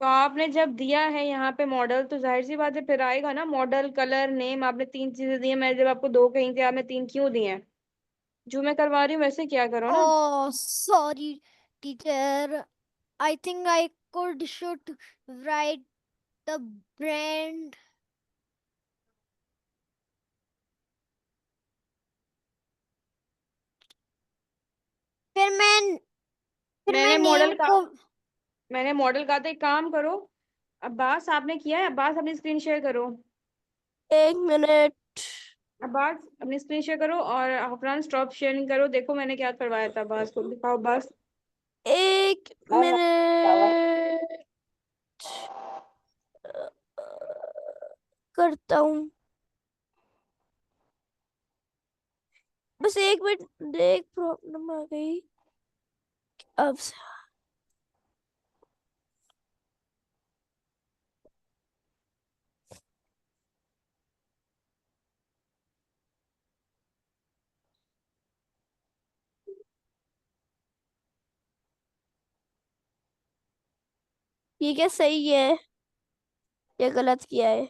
तो आपने जब दिया है यहाँ पे मॉडल, तो जाहिर सी बात है फिर आएगा ना मॉडल कलर नेम, आपने 3 चीजें दी हैं, मैं जब आपको 2 कहीं थी आपने 3 क्यों दिए हैं? जो मैं करवा रही हूँ वैसे क्या करो ना। Oh, sorry, teacher. I think I should write the brand. फिर मैं नेम को। मैंने मॉडल का, तो एक काम करो, अब्बास आपने किया है, अब्बास अपनी स्क्रीन शेयर करो। 1 मिनट। अब्बास अपनी स्क्रीन शेयर करो और अफरान स्टॉप शेयरिंग करो, देखो मैंने क्या करवाया था, अब्बास को दिखाओ अब्बास। 1 मिनट करता हूँ। बस 1 मिनट, एक प्रॉब्लम आ गई। अब ये क्या सही है या गलत किया है?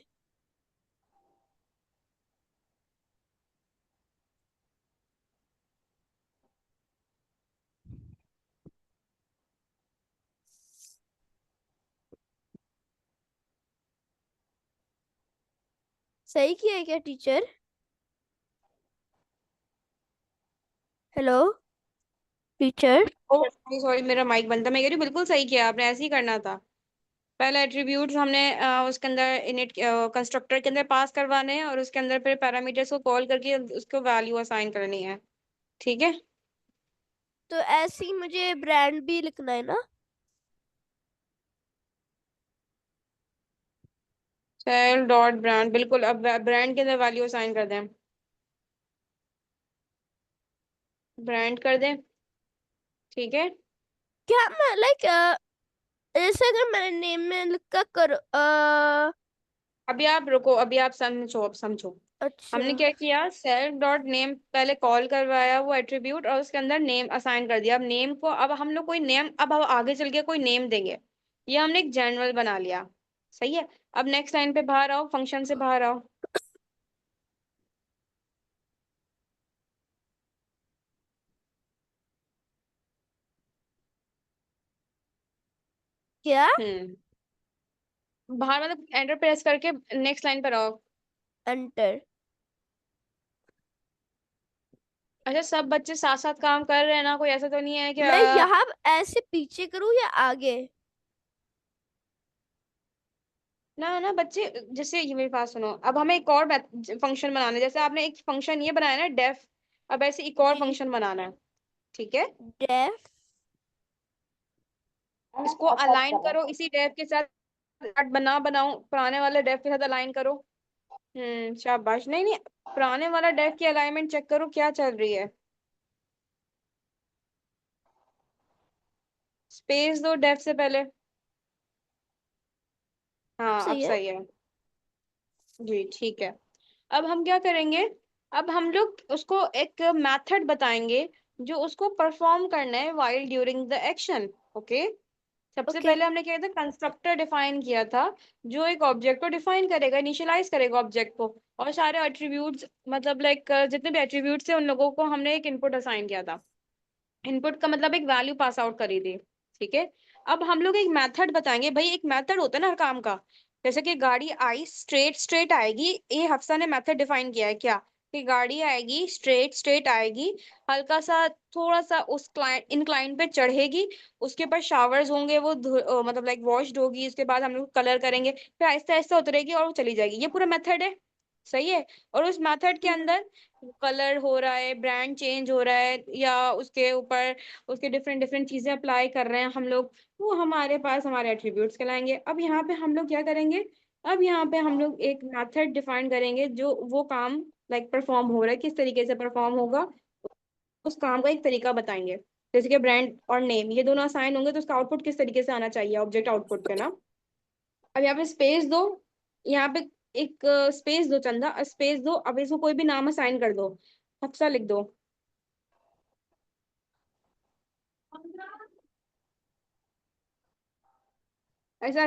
सही किया है क्या टीचर? Hello teacher. सॉरी मेरा माइक बंद था, मैं कह रही हूँ बिल्कुल सही किया आपने, ऐसे ही करना था। पहले एट्रीब्यूट्स हमने उसके अंदर इनिट कंस्ट्रक्टर के अंदर पास करवाने हैं और उसके अंदर फिर पैरामीटर्स को कॉल करके उसको वैल्यू असाइन करनी है। ठीक है, तो ऐसे ही मुझे ब्रांड भी लिखना है ना? सेल डॉट ब्रांड, बिल्कुल। अब ब्रांड के अंदर वैल्यू असाइन कर दें, ब्रांड कर दें। ठीक है, क्या मैं लाइक जैसे अगर मैंने नेम में लिखा करो अभी आप रुको, अभी आप समझो, अब समझो। अच्छा। हमने क्या किया, सेल्फ डॉट नेम पहले कॉल करवाया वो एट्रीब्यूट और उसके अंदर नेम असाइन कर दिया। अब नेम को, अब हम लोग कोई नेम, अब हम आगे चल के कोई नेम देंगे, ये हमने एक जनरल बना लिया। सही है, अब नेक्स्ट लाइन पे बाहर आओ, फंक्शन से बाहर आओ। क्या? बाहर मतलब एंटर प्रेस करके नेक्स्ट लाइन पर आओ। एंटर। अच्छा, सब बच्चे साथ साथ काम कर रहे हैं ना, कोई ऐसा तो नहीं है कि मैं यहाँ ऐसे पीछे करूँ या आगे? ना ना बच्चे, जैसे ये मेरी बात सुनो, अब हमें एक और फंक्शन बनाना है, जैसे आपने एक फंक्शन ये बनाया ना डेफ, अब ऐसे एक और जी। फंक्शन बनाना है। ठीक है, डेफ। इसको अलाइन करो इसी डेफ के साथ, बनाओ पुराने वाले डेफ के साथ अलाइन करो। शाबाश। नहीं नहीं, पुराने वाला डेफ की अलाइनमेंट चेक करो क्या चल रही है। स्पेस दो डेफ से पहले। हाँ अब सही है। सही है जी, ठीक है। अब हम क्या करेंगे, अब हम लोग उसको एक मेथड बताएंगे जो उसको परफॉर्म करना है while during the action. Okay, सबसे ओके। पहले हमने क्या था, कंस्ट्रक्टर डिफाइन किया था, जो एक ऑब्जेक्ट को डिफाइन करेगा, इनिशियलाइज करेगा ऑब्जेक्ट को, और सारे एट्रीब्यूट्स मतलब लाइक जितने भी एट्रीब्यूट्स थे उन लोगों को हमने एक इनपुट असाइन किया था। इनपुट का मतलब एक वैल्यू पास आउट करी थी। ठीक है, अब हम लोग एक मेथड बताएंगे। भाई एक मेथड होता है ना हर काम का। जैसे कि गाड़ी आई स्ट्रेट स्ट्रेट आएगी, ये हफ्सा ने मेथड डिफाइन किया है क्या, कि गाड़ी आएगी स्ट्रेट स्ट्रेट आएगी, हल्का सा थोड़ा सा उस क्लाइंट इंक्लाइन पे चढ़ेगी, उसके ऊपर शावर्स होंगे, वो मतलब लाइक वॉश्ड होगी, उसके बाद हम लोग कलर करेंगे, फिर आहिस्ता आहिस्ता उतरेगी और वो चली जाएगी। ये पूरा मेथड है, सही है। और उस मेथड के अंदर कलर हो रहा है, ब्रांड चेंज हो रहा है, या उसके ऊपर उसके डिफरेंट डिफरेंट चीजें अप्लाई कर रहे हैं हम लोग, वो हमारे पास हमारे एट्रीब्यूट्स कहलाएंगे। अब यहाँ पे हम लोग क्या करेंगे, अब यहाँ पे हम लोग एक मेथड डिफाइन करेंगे जो वो काम लाइक परफॉर्म हो रहा है, किस तरीके से परफॉर्म होगा, उस काम का एक तरीका बताएंगे। जैसे कि ब्रांड और नेम ये दोनों असाइन होंगे तो उसका आउटपुट किस तरीके से आना चाहिए, ऑब्जेक्ट आउटपुट का ना। अब यहाँ पे स्पेस दो, यहाँ पे एक स्पेस दो चंदा, स्पेस दो। अब इसको कोई भी नाम असाइन कर दो, हफ्सा लिख दो। ऐसा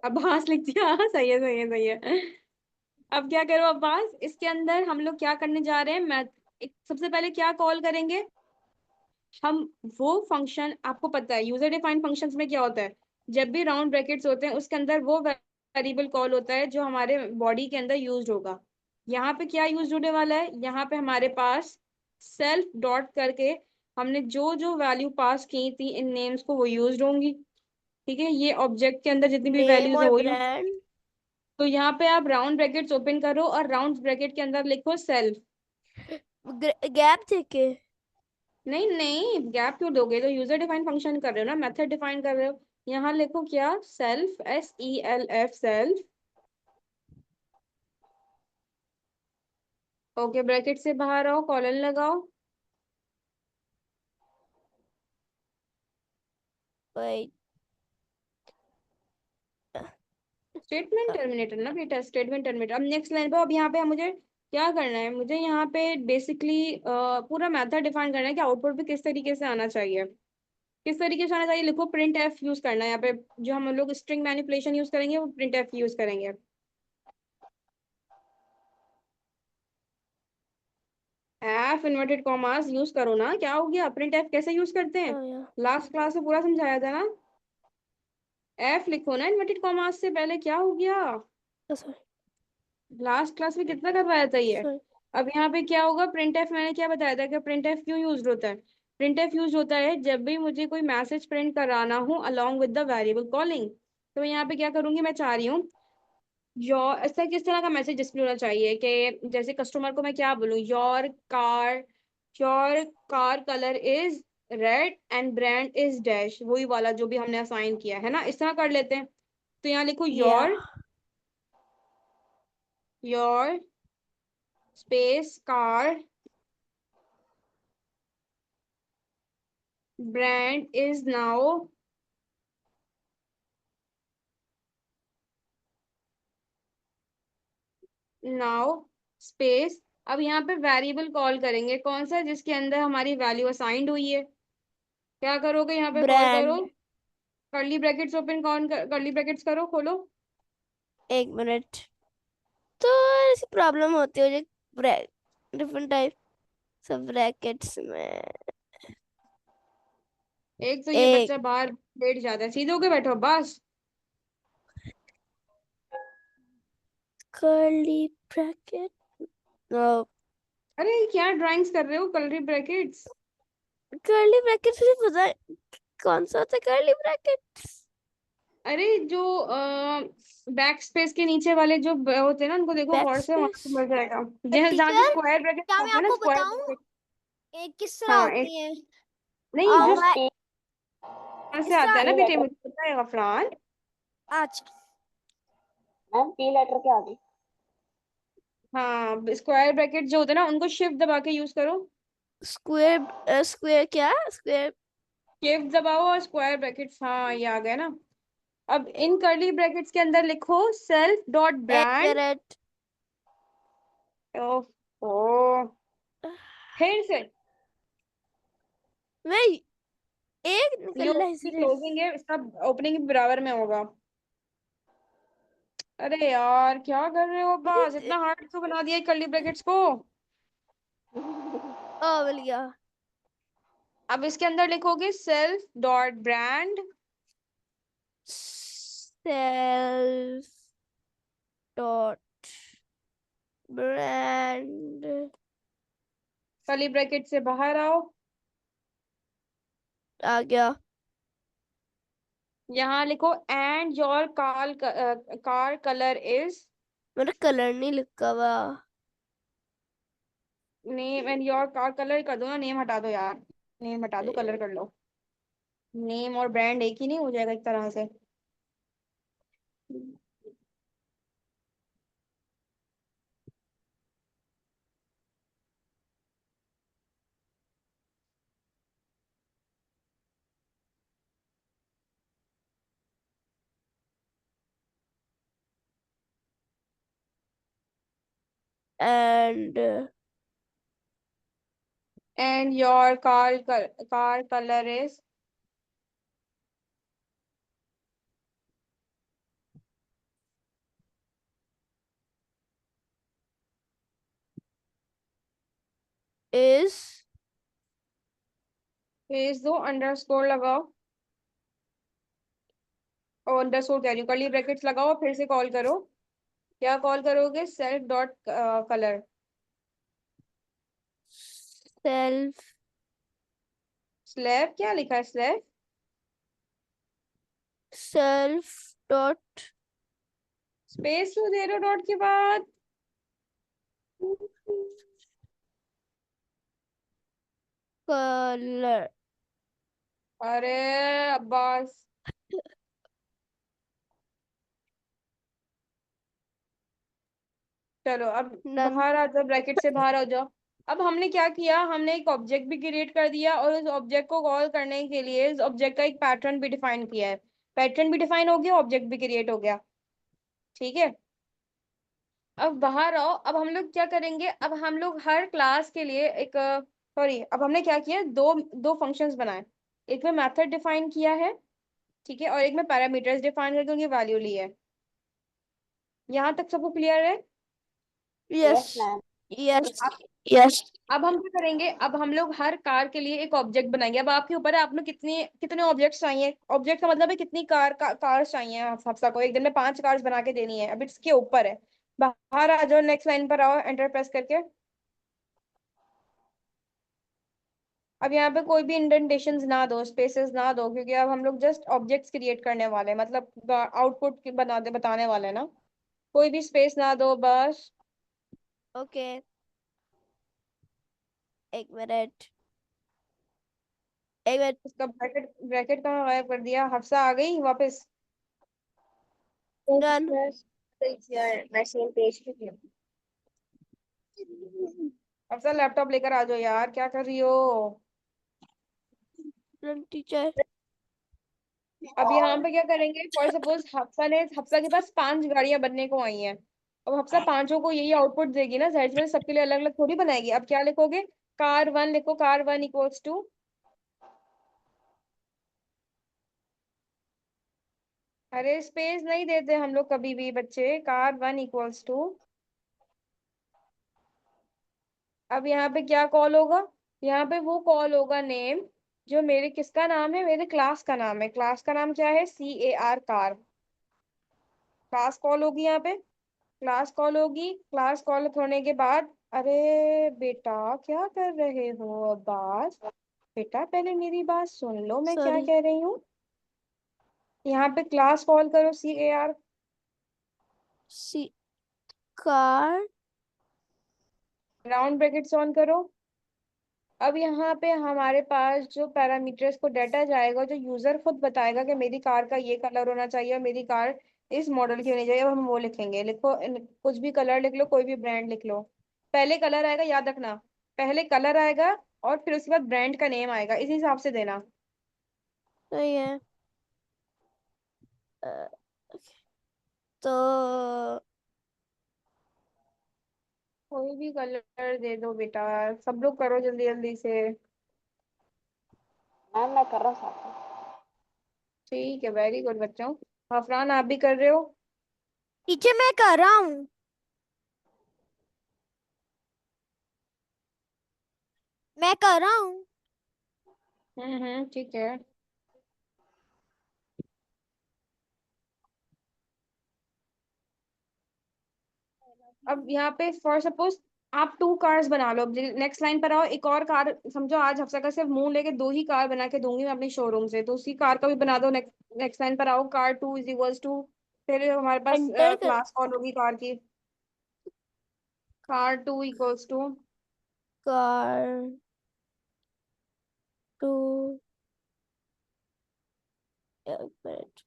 अब्बास लिख दिया। हाँ, सही है सही है सही है। अब क्या करो अब्बास, इसके अंदर हम लोग क्या करने जा रहे हैं, मैं सबसे पहले क्या कॉल करेंगे हम, वो फंक्शन आपको पता है यूजर डिफाइंड फंक्शंस में क्या होता है, जब भी राउंड ब्रैकेट्स होते हैं उसके अंदर वो वेरिएबल कॉल होता है जो हमारे बॉडी के अंदर यूज होगा। यहाँ पे क्या यूज होने वाला है, यहाँ पे हमारे पास सेल्फ डॉट करके हमने जो जो वैल्यू पास की थी इन नेम्स को वो यूज होंगी। ठीक है, ये ऑब्जेक्ट के अंदर जितनी भी नेम वैल्यूज है और वो यूज। ब्रांड। तो यहाँ पे आप राउंड ब्रैकेट्स ओपन करो और राउंड ब्रैकेट के अंदर लिखो सेल्फ। गैप देके। नहीं नहीं, गैप क्यों दोगे, तो यूजर डिफाइन फंक्शन कर रहे हो ना, मेथड डिफाइन कर रहे हो। यहाँ लिखो क्या, self, SELF self. Okay, bracket से बाहर आओ, कॉलन लगाओ। Wait, स्टेटमेंट टर्मिनेटर ना बेटा, स्टेटमेंट टर्मिनेटर। अब नेक्स्ट लाइन पे, अब यहाँ पे मुझे क्या करना है, मुझे यहाँ पे बेसिकली पूरा मेथड डिफाइन करना है कि आउटपुट भी किस तरीके से आना चाहिए, किस तरीके से आना चाहिए। लिखो प्रिंट एफ यूज करना है यहाँ पे, जो हम लोग स्ट्रिंग मैनिपुलेशन यूज करेंगे वो प्रिंट एफ यूज करेंगे। एफ इन्वर्टेड कॉमास यूज करो ना, क्या हो गया, प्रिंट एफ कैसे यूज करते हैं, oh yeah, लास्ट क्लास में पूरा समझाया था ना। एफ लिखो ना इन्वर्टेड कॉमास से पहले, क्या हो गया, oh, sorry, लास्ट क्लास में कितना करवाया था ये। sorry. अब यहाँ पे क्या होगा, प्रिंट एफ मैंने क्या बताया था कि प्रिंट एफ क्यों यूज होता है। प्रिंट एफ यूज होता है जब भी मुझे कोई मैसेज प्रिंट कराना हो along with the variable calling. तो मैं यहाँ पे क्या करूंगी, मैं चाह रही हूँ योर, ऐसा किस तरह का मैसेज डिस्प्ले होना चाहिए कि जैसे कस्टमर को मैं क्या बोलूँ, your car colour is red and brand is dash, वही वाला जो भी हमने असाइन किया है ना, इस तरह कर लेते हैं। तो यहाँ लिखो Yeah, your space car brand is now space. अब यहाँ पे वेरिएबल कॉल करेंगे कौन सा, जिसके अंदर हमारी वैल्यू असाइंड हुई है। क्या करोगे, यहाँ पे कॉल करो, brand. कर्ली ब्रैकेट्स ओपन, कौन कर्ली ब्रैकेट्स करो, खोलो। एक मिनट। तो ऐसी प्रॉब्लम होती है मुझे, ब्रैक डिफरेंट टाइप सब ब्रैकेट्स में। एक तो ये एक बच्चा बाहर लेट जाता है, सीधे होके बैठो बस। Curly bracket. नो, अरे क्या ड्राइंग्स कर रहे हो, कर्ली ब्रैकेट्स। कर्ली ब्रैकेट मुझे पता है कौन सा होता है कर्ली ब्रैकेट। अरे जो बैक स्पेस के नीचे वाले जो होते हैं ना, उनको देखो बैक गौर से, वहां स्पेस। से मिल जाएगा। जहाँ जहाँ जो टीचर, स्क्वायर ब्रैकेट क्या मैं होते हैं ना, आपको स्क्वायर बताऊं ब्रैकेट। किस तरह हाँ एक, होती है। नहीं जो मैं स्पेस से इस आता है ना तरह बेटे, मुझे पता है अफरान। अच्छा मैम पी लेटर के आगे। हाँ, स्क्वायर ब्रैकेट जो होते हैं ना, उनको शिफ्ट दबा के यूज करो। स्क्वायर, स्क्वायर क्या स्क्वायर। शिफ्ट दबाओ और स्क्वायर ब्रैकेट्स, हाँ ये आ गया ना। अब इन कर्ली ब्रैकेट्स के अंदर लिखो सेल्फ डॉट एक ब्रांड। मिनट। ओह, फिर से मैं एक ये निकल रहा है सिर्फ। क्लोजिंग है, सब ओपनिंग भी बराबर में होगा। अरे यार क्या कर रहे हो बस, इतना हार्ड क्यों बना दिया कर्ली ब्रैकेट्स को। मिल गया। अब इसके अंदर लिखोगे self dot brand. Self dot brand. Curly bracket से बाहर आओ। आ गया। यहाँ लिखो and your car colour is. मेरा कलर नहीं लिखा हुआ। Name and your car colour कर दो ना, नेम हटा दो यार, नेम हटा दो, कलर ए, कर लो। नेम और ब्रांड एक ही नहीं हो जाएगा एक तरह से। And and your car colour is. Is space दो, अंडरस्कोर लगाओ, और अंडरस्कोर कह रही हूँ, कर्ली ब्रैकेट्स लगाओ, फिर से कॉल करो। क्या कॉल करोगे, self dot colour. Self slab क्या लिखा है, स्लैब। सेल्फ डॉट स्पेस क्यों दे रहे हो डॉट के बाद। कलर। अरे अब्बास, चलो अब डन। बाहर आ जाओ, ब्रैकेट से बाहर आ जाओ। अब हमने क्या किया, हमने एक ऑब्जेक्ट भी क्रिएट कर दिया, और उस ऑब्जेक्ट को कॉल करने के लिए इस ऑब्जेक्ट का एक पैटर्न भी डिफाइन किया है। पैटर्न भी डिफाइन हो गया, ऑब्जेक्ट भी क्रिएट हो गया। ठीक है, अब बाहर आओ। अब हम लोग क्या करेंगे, अब हम लोग हर क्लास के लिए एक, सॉरी, अब हमने क्या किया, दो दो फंक्शंस बनाए। एक में मेथड डिफाइन किया है, ठीक है, और एक में पैरामीटर्स डिफाइन करके उनकी वैल्यू ली है। यहाँ तक सबको क्लियर है। यस। मैम। यस। अब यस। अब हम क्या करेंगे, अब हम लोग हर कार के लिए एक ऑब्जेक्ट बनाएंगे। अब आपके ऊपर है, आप में कितने कितने ऑब्जेक्ट्स चाहिए। ऑब्जेक्ट का मतलब है कितनी कार्स चाहिए हफ्सा को, एक दिन में 5 कार्स बना के देनी है, अब इसके ऊपर है। बाहर आ जाओ, नेक्स्ट लाइन पर आओ, एंटर प्रेस करके। अब यहाँ पे कोई भी इंडेंटेशंस ना दो, स्पेसेस ना दो, क्योंकि अब हम लोग जस्ट ऑब्जेक्ट्स क्रिएट करने वाले हैं, मतलब आउटपुट बताने वाले हैं ना। कोई भी स्पेस ना दो बस। ओके। एक मिनट। एक मिनट। इसका ब्रैकेट ब्रैकेट कहाँ गायब कर दिया, हफ्सा आ गई वापस। डन। मैं सेम पेज पे हूँ। हफ्सा लैपटॉप लेकर आ जाओ यार, क्या कर रही हो। Done teacher. अब यहाँ पे क्या करेंगे, फॉर सपोज हफ्सा के पास 5 गाड़ियां बनने को आई हैं। अब हफ्सा पांचों को यही आउटपुट देगी ना, जाहिर सी बात है, सबके लिए अलग अलग थोड़ी बनाएगी। अब क्या लिखोगे, कार वन लिखो, कार वन इक्वल्स टू। अरे स्पेस नहीं देते हम लोग कभी भी बच्चे, कार वन इक्वल्स टू। अब यहाँ पे क्या कॉल होगा, यहाँ पे वो कॉल होगा नेम, जो मेरे किसका नाम है, मेरे क्लास का नाम है। क्लास का नाम क्या है, CAR, कार। क्लास कॉल होगी यहाँ पे, क्लास कॉल होगी। क्लास कॉल होने के बाद, अरे बेटा क्या कर रहे हो अब्बास, बेटा पहले मेरी बात सुन लो, मैं क्या सॉरी। कह रही हूँ। यहाँ पे क्लास कॉल करो, CAR। C car. Round brackets on करो। अब यहाँ पे हमारे पास जो पैरामीटर्स को डाटा जाएगा, जो यूजर खुद बताएगा कि मेरी कार का ये कलर होना चाहिए और मेरी कार इस मॉडल की होनी चाहिए, अब हम वो लिखेंगे। लिखो, कुछ भी कलर लिख लो, कोई भी ब्रांड लिख लो। पहले कलर आएगा, याद रखना, पहले कलर आएगा और फिर उसके बाद ब्रांड का नेम आएगा, इसी हिसाब से देना। सही है। अ, तो कोई भी कलर दे दो बेटा, सब लोग करो जल्दी जल्दी से। मैम मैं कर रहा हूँ साथ में। ठीक है, वेरी गुड बच्चों। अफरान आप भी कर रहे हो? टीचर मैं कर रहा हूँ। मैं कर रहा हूँ। ठीक है। अब यहाँ पे फॉर सपोज आप 2 कार्स बना लो। नेक्स्ट लाइन पर आओ, एक और कार समझो आज हफ्सा का सिर्फ मुंह लेके 2 ही कार बना के दूंगी मैं अपनी शोरूम से, तो उसी कार का भी बना दो। नेक्स्ट लाइन पर आओ, कार 2 = 2। फिर हमारे पास एंटर कर। क्लास कौन होगी कार की? car 2 = कार टू, एक minute,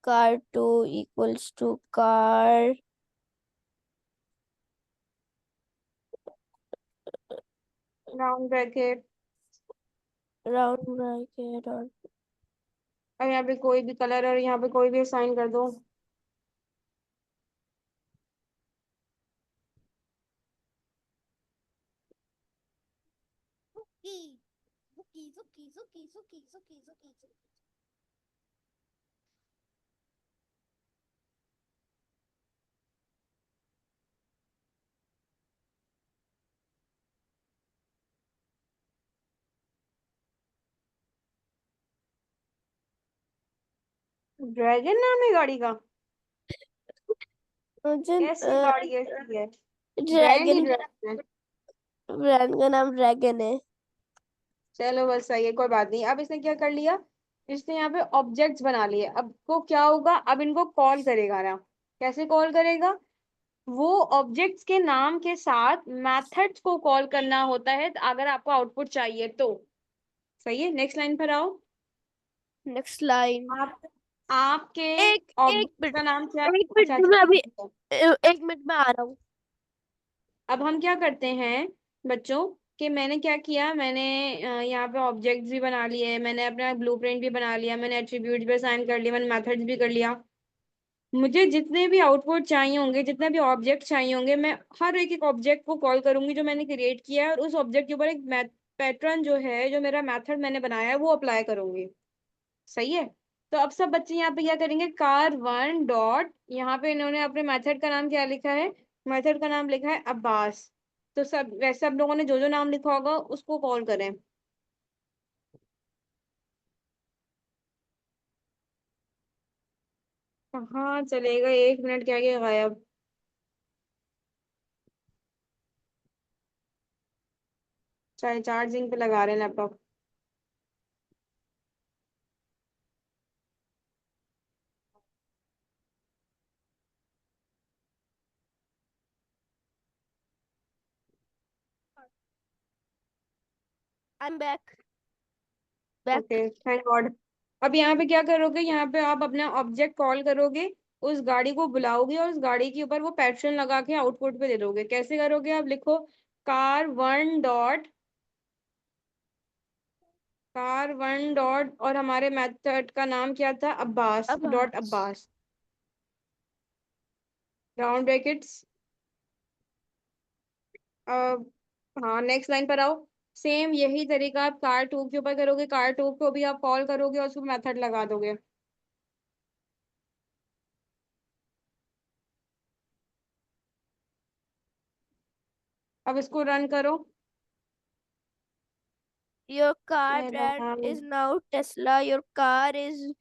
car two equals to car round bracket. Round bracket और और यहाँ पे कोई भी कलर और यहाँ पे कोई भी साइन कर दो। सुकी सुकी सुकी सुकी सुकी सुकी सुकी सुकी। ड्रैगन नाम है गाड़ी का? मुझे कैसी गाड़ी ऐसी है? ब्रांड ही ड्रैगन, ड्रैगन है। ब्रांड का नाम ड्रैगन है। चलो बस सही है, कोई बात नहीं। अब इसने क्या कर लिया, इसने यहाँ पे ऑब्जेक्ट्स बना लिए। अब को क्या होगा, अब इनको कॉल करेगा ना। कैसे कॉल करेगा? वो ऑब्जेक्ट्स के नाम के साथ मेथड्स को कॉल करना होता है अगर आपको आउटपुट चाहिए तो। सही है, नेक्स्ट लाइन पर आओ। Next line. आप आपके एक एक ऑब्जेक्ट मिनट, का नाम क्या? एक अच्छा मिनट ठीक में है अभी, ठीक है। एक मिनट में आ रहा हूँ। अब हम क्या करते हैं बच्चों, कि मैंने क्या किया, मैंने यहाँ पे ऑब्जेक्ट्स भी बना लिए, मैंने अपना ब्लूप्रिंट भी बना लिया, मैंने एट्रीब्यूट भी असाइन कर लिया, मैंने मेथड्स भी कर लिया। मुझे जितने भी आउटपुट चाहिए होंगे, जितने भी ऑब्जेक्ट चाहिए होंगे, मैं हर एक ऑब्जेक्ट को कॉल करूंगी जो मैंने क्रिएट किया है, और उस ऑब्जेक्ट के ऊपर एक पैटर्न जो है, जो मेरा मेथड मैंने बनाया है, वो अप्लाई करूंगी। सही है। तो अब सब बच्चे यहाँ पे क्या करेंगे, car1 यहाँ पे इन्होंने अपने मेथड का नाम क्या लिखा है? मेथड का नाम लिखा है अब्बास। तो सब वैसे आप लोगों ने जो जो नाम लिखा होगा उसको कॉल करें। कहाँ चलेगा, 1 मिनट क्या गया गायब। चाहे चार्जिंग पे लगा रहे हैं laptop. I am back, back. Okay thank God. अब यहाँ पे क्या करोगे, यहाँ पे आप अपना ऑब्जेक्ट कॉल करोगे, उस गाड़ी को बुलाओगे और उस गाड़ी के ऊपर वो पैटर्न लगा के आउटपुट पे दे दोगे। कैसे करोगे, आप लिखो car1 और हमारे मेथड का नाम क्या था, अब्बास अब डॉट अब्बास, राउंड ब्रैकेट्स। अब हाँ नेक्स्ट लाइन पर आओ। सेम यही तरीका आप car 2 के ऊपर करोगे, car 2 को भी आप कॉल करोगे और उसको मेथड लगा दोगे। अब इसको रन करो। your car हे brand भगवान। is now Tesla. Your car is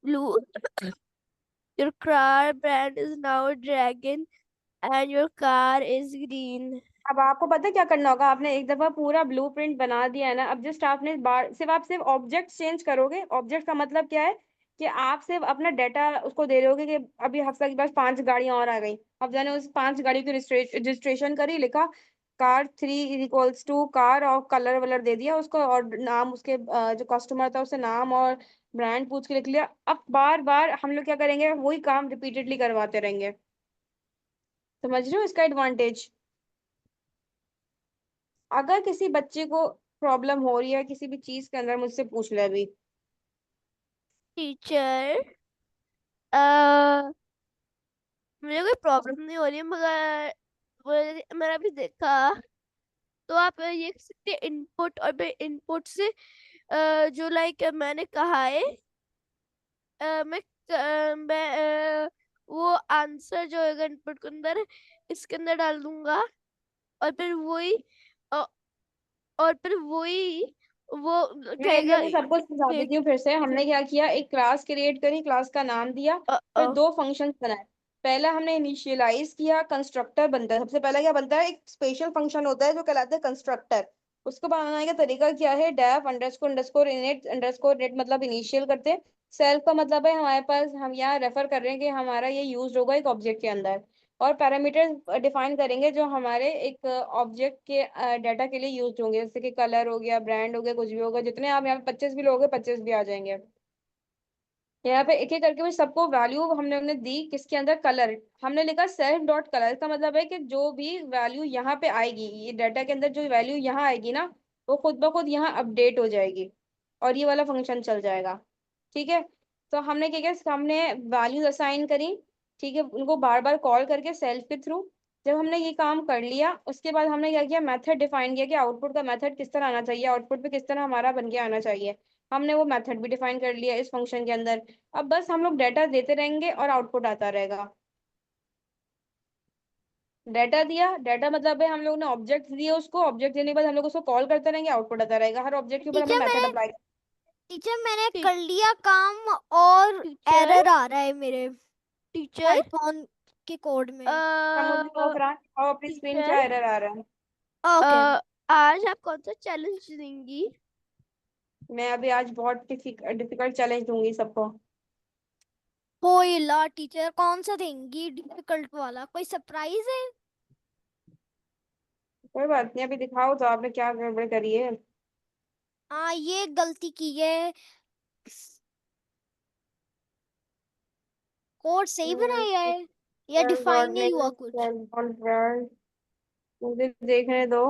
blue. Your car brand is now Dragon, and your car is green. अब आपको पता है क्या करना होगा, आपने एक दफा पूरा ब्लूप्रिंट बना दिया है ना, अब जस्ट आपने बार सिर्फ आप सिर्फ ऑब्जेक्ट चेंज करोगे। ऑब्जेक्ट का मतलब क्या है, कि आप सिर्फ अपना डाटा उसको दे रहे होगे कि अभी हफ्ता के पास 5 गाड़ियां और आ गई। अब जाने उस 5 गाड़ियों की रजिस्ट्रेशन करी, लिखा car 3 = कार, और कलर वलर दे दिया उसको, और नाम उसके जो कस्टमर था उससे नाम और ब्रांड पूछ के लिख लिया। अब बार बार हम लोग क्या करेंगे, वही काम रिपीटेडली करवाते रहेंगे। समझ रहे हो इसका एडवांटेज? अगर किसी बच्चे को प्रॉब्लम हो रही है किसी भी चीज के अंदर, मुझसे पूछ ले अभी। टीचर मुझे कोई प्रॉब्लम नहीं हो रही मगर मैंने अभी देखा तो आप ये कह सकते हैं इनपुट और इनपुट से जो लाइक मैंने कहा है वो आंसर जो है इनपुट के अंदर इसके अंदर डाल दूंगा और फिर वही अ, और फिर वही वो मैं एक कहेगा बार सबको समझा देती हूँ फिर से। हमने क्या किया, एक क्लास क्रिएट करी, क्लास का नाम दिया, फिर दो फंक्शंस बनाए। पहला हमने इनिशियलाइज किया, कंस्ट्रक्टर बनता है। सबसे पहला क्या बनता है, एक स्पेशल फंक्शन होता है जो कहलाता है कंस्ट्रक्टर। उसको बनाने का तरीका क्या है, def underscore underscore init underscore net, मतलब इनिशियल करते हैं। सेल्फ का मतलब है हमारे पास, हम यहाँ रेफर कर रहे हैं कि हमारा ये यूज होगा एक ऑब्जेक्ट के अंदर। और पैरामीटर्स डिफाइन करेंगे जो हमारे एक ऑब्जेक्ट के डाटा के लिए यूज होंगे, जैसे कि कलर हो गया, ब्रांड हो गया, कुछ भी होगा। जितने आप यहाँ पे 25 भी लोगे 25 भी आ जाएंगे। यहाँ पे एक एक करके भी सबको वैल्यू हमने हमने दी। किसके अंदर, कलर। हमने लिखा सेल्फ डॉट कलर, इसका मतलब है कि जो भी वैल्यू यहाँ पे आएगी, ये डाटा के अंदर जो वैल्यू यहाँ आएगी ना, वो खुद ब खुद यहाँ अपडेट हो जाएगी और ये वाला फंक्शन चल जाएगा। ठीक है। तो हमने क्या किया, हमने वैल्यूज असाइन करी। ठीक है, उनको बार बार कॉल करके सेल्फ के थ्रू। जब हमने ये काम कर लिया, उसके बाद हमने क्या किया, मेथड डिफाइन किया कि आउटपुट का मेथड किस तरह आना चाहिए, आउटपुट पे किस तरह हमारा बन के आना चाहिए। हमने वो मेथड भी डिफाइन कर लिया इस फंक्शन के अंदर। अब बस हम लोग डाटा देते रहेंगे और आउटपुट आता रहेगा। डाटा दिया, डाटा मतलब है हम लोग ने ऑब्जेक्ट दिए, उसको ऑब्जेक्ट देने के बाद हम लोग उसको कॉल करते रहेंगे, आउटपुट आता रहेगा। हर ऑब्जेक्ट के ऊपर हमने मेथड अप्लाई। टीचर मैंने टी- कर लिया काम और टीचर एरर आ रहा है मेरे टीचर पाइथन के कोड में। मुझे अ, फरहान और अपनी स्क्रीन क्या टीचर एरर आ रहा है। ओके। आज आप कौन सा चैलेंज देंगी? मैं अभी आज बहुत डिफिकल्ट चैलेंज दूंगी सबको। होइला टीचर, कौन सा देंगी डिफिकल्ट वाला, कोई सरप्राइज है? कोई बात नहीं, अभी दिखाओ तो आपने क्या गड़बड़ करी है। हाँ, ये गलती की है। कोड सही बनाया है या डिफाइन नहीं हुआ कुछ? मुझे देखने दो।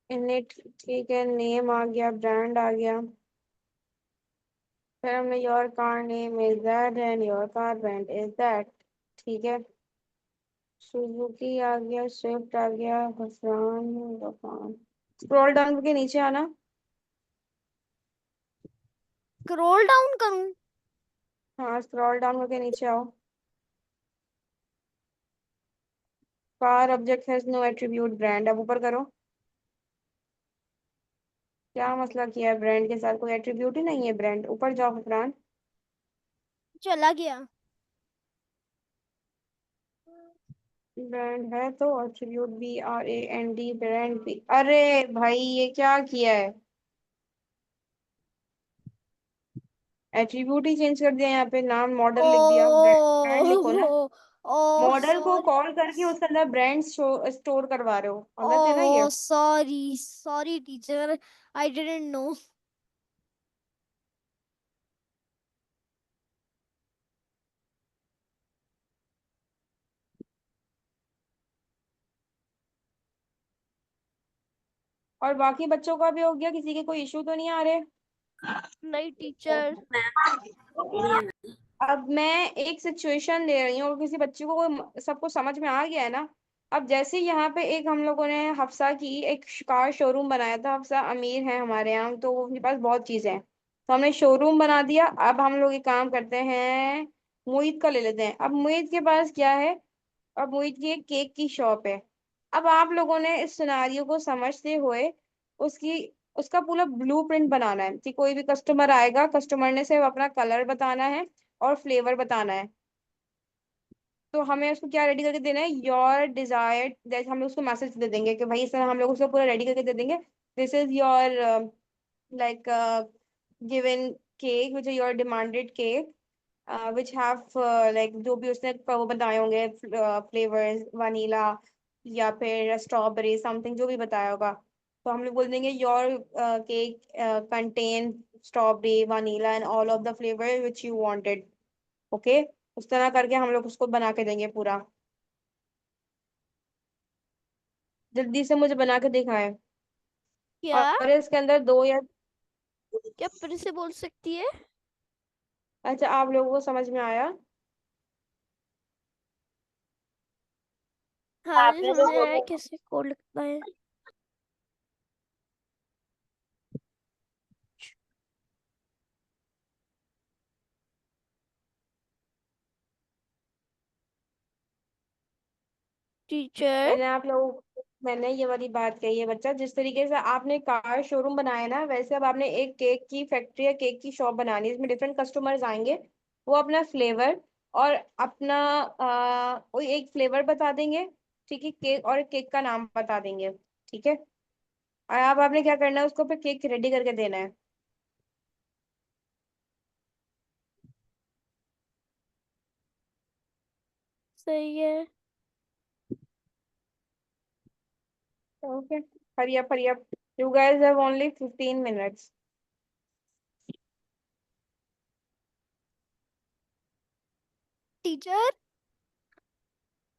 इनिट, ठीक है, नेम आ गया, ब्रांड आ गया। फिर हमने your car name is that and your car brand is that. ठीक है। सुजुकी आ गया, स्विफ्ट आ गया, हसरान, गफान। स्क्रॉल डाउन के नीचे आना। स्क्रॉल डाउन करूं? हाँ, स्क्रॉल डाउन करके नीचे आओ। Car object has no attribute brand, अब ऊपर करो। क्या मसला किया है, ब्रांड के साथ कोई एट्रीब्यूट ही नहीं है ब्रांड। ऊपर जाओ फरहान। चला गया। ब्रांड है तो एट्रीब्यूट BRAND, ब्रांड भी। अरे भाई, ये क्या किया है, एट्रीब्यूट ही चेंज कर दिया। यहाँ पे नाम मॉडल लिख दिया, ब्रांड लिखो ना। ओ ओ मॉडल को सॉरी। कॉल करके उसके अंदर ब्रांड स्टोर करवा रहे हो, गलत है ना ये। Oh sorry sorry teacher, I didn't know. और बाकी बच्चों का भी हो गया, किसी के कोई इशू तो नहीं आ रहे। नहीं टीचर। अब मैं एक सिचुएशन ले रही हूँ और किसी बच्चे को कोई, सबको समझ में आ गया है ना। अब जैसे यहाँ पे एक हम लोगों ने हफ्सा की एक कार शोरूम बनाया था। हफ्सा अमीर है हमारे यहाँ, तो उनके पास बहुत चीजें हैं, तो हमने शोरूम बना दिया। अब हम लोग एक काम करते हैं, मोहित का ले लेते हैं। अब मोहित के पास क्या है, अब मोहित की एक केक की शॉप है। अब आप लोगों ने इस सिनारियो को समझते हुए उसकी उसका पूरा ब्लूप्रिंट बनाना है कि कोई भी कस्टमर आएगा, कस्टमर ने सिर्फ अपना कलर बताना है और फ्लेवर बताना है। तो हमें उसको क्या रेडी करके देना है, योर डिजायर्ड, जैसे हम लोग उसको मैसेज दे देंगे कि भाई इस तरह हम लोग उसको पूरा रेडी करके दे देंगे। This is your like given cake which is your demanded cake, which have like जो भी उसने वो बताए होंगे फ्लेवर्स, वनीला या फिर स्ट्रॉबेरी समथिंग जो भी बताया होगा। तो हम लोग बोल देंगे your cake contain strawberry, vanilla and all of the flavour which you wanted. Okay, उस तरह करके हम लोग उसको बना के देंगे पूरा। जल्दी से मुझे बना के दिखाएं। क्या? और इसके अंदर दो या क्या फिर से बोल सकती है? अच्छा, आप लोगों को समझ में आया? हाँ जी, आपने जो समझ आया बोला कैसे कोड लिखना है। टीचर। मैंने ये वाली बात कही है बच्चा, जिस तरीके से आपने कार शोरूम बनाया ना, वैसे अब आपने एक केक की फैक्ट्री या केक की शॉप बनानी है। इसमें डिफरेंट कस्टमर्स आएंगे, वो अपना फ्लेवर और अपना कोई एक फ्लेवर बता देंगे, ठीक है, केक और केक का नाम बता देंगे, ठीक है। और अब आपने क्या करना है, उसको फिर केक रेडी करके देना है। सही है। Okay, hurry up hurry up, you guys have only 15 minutes। Teacher,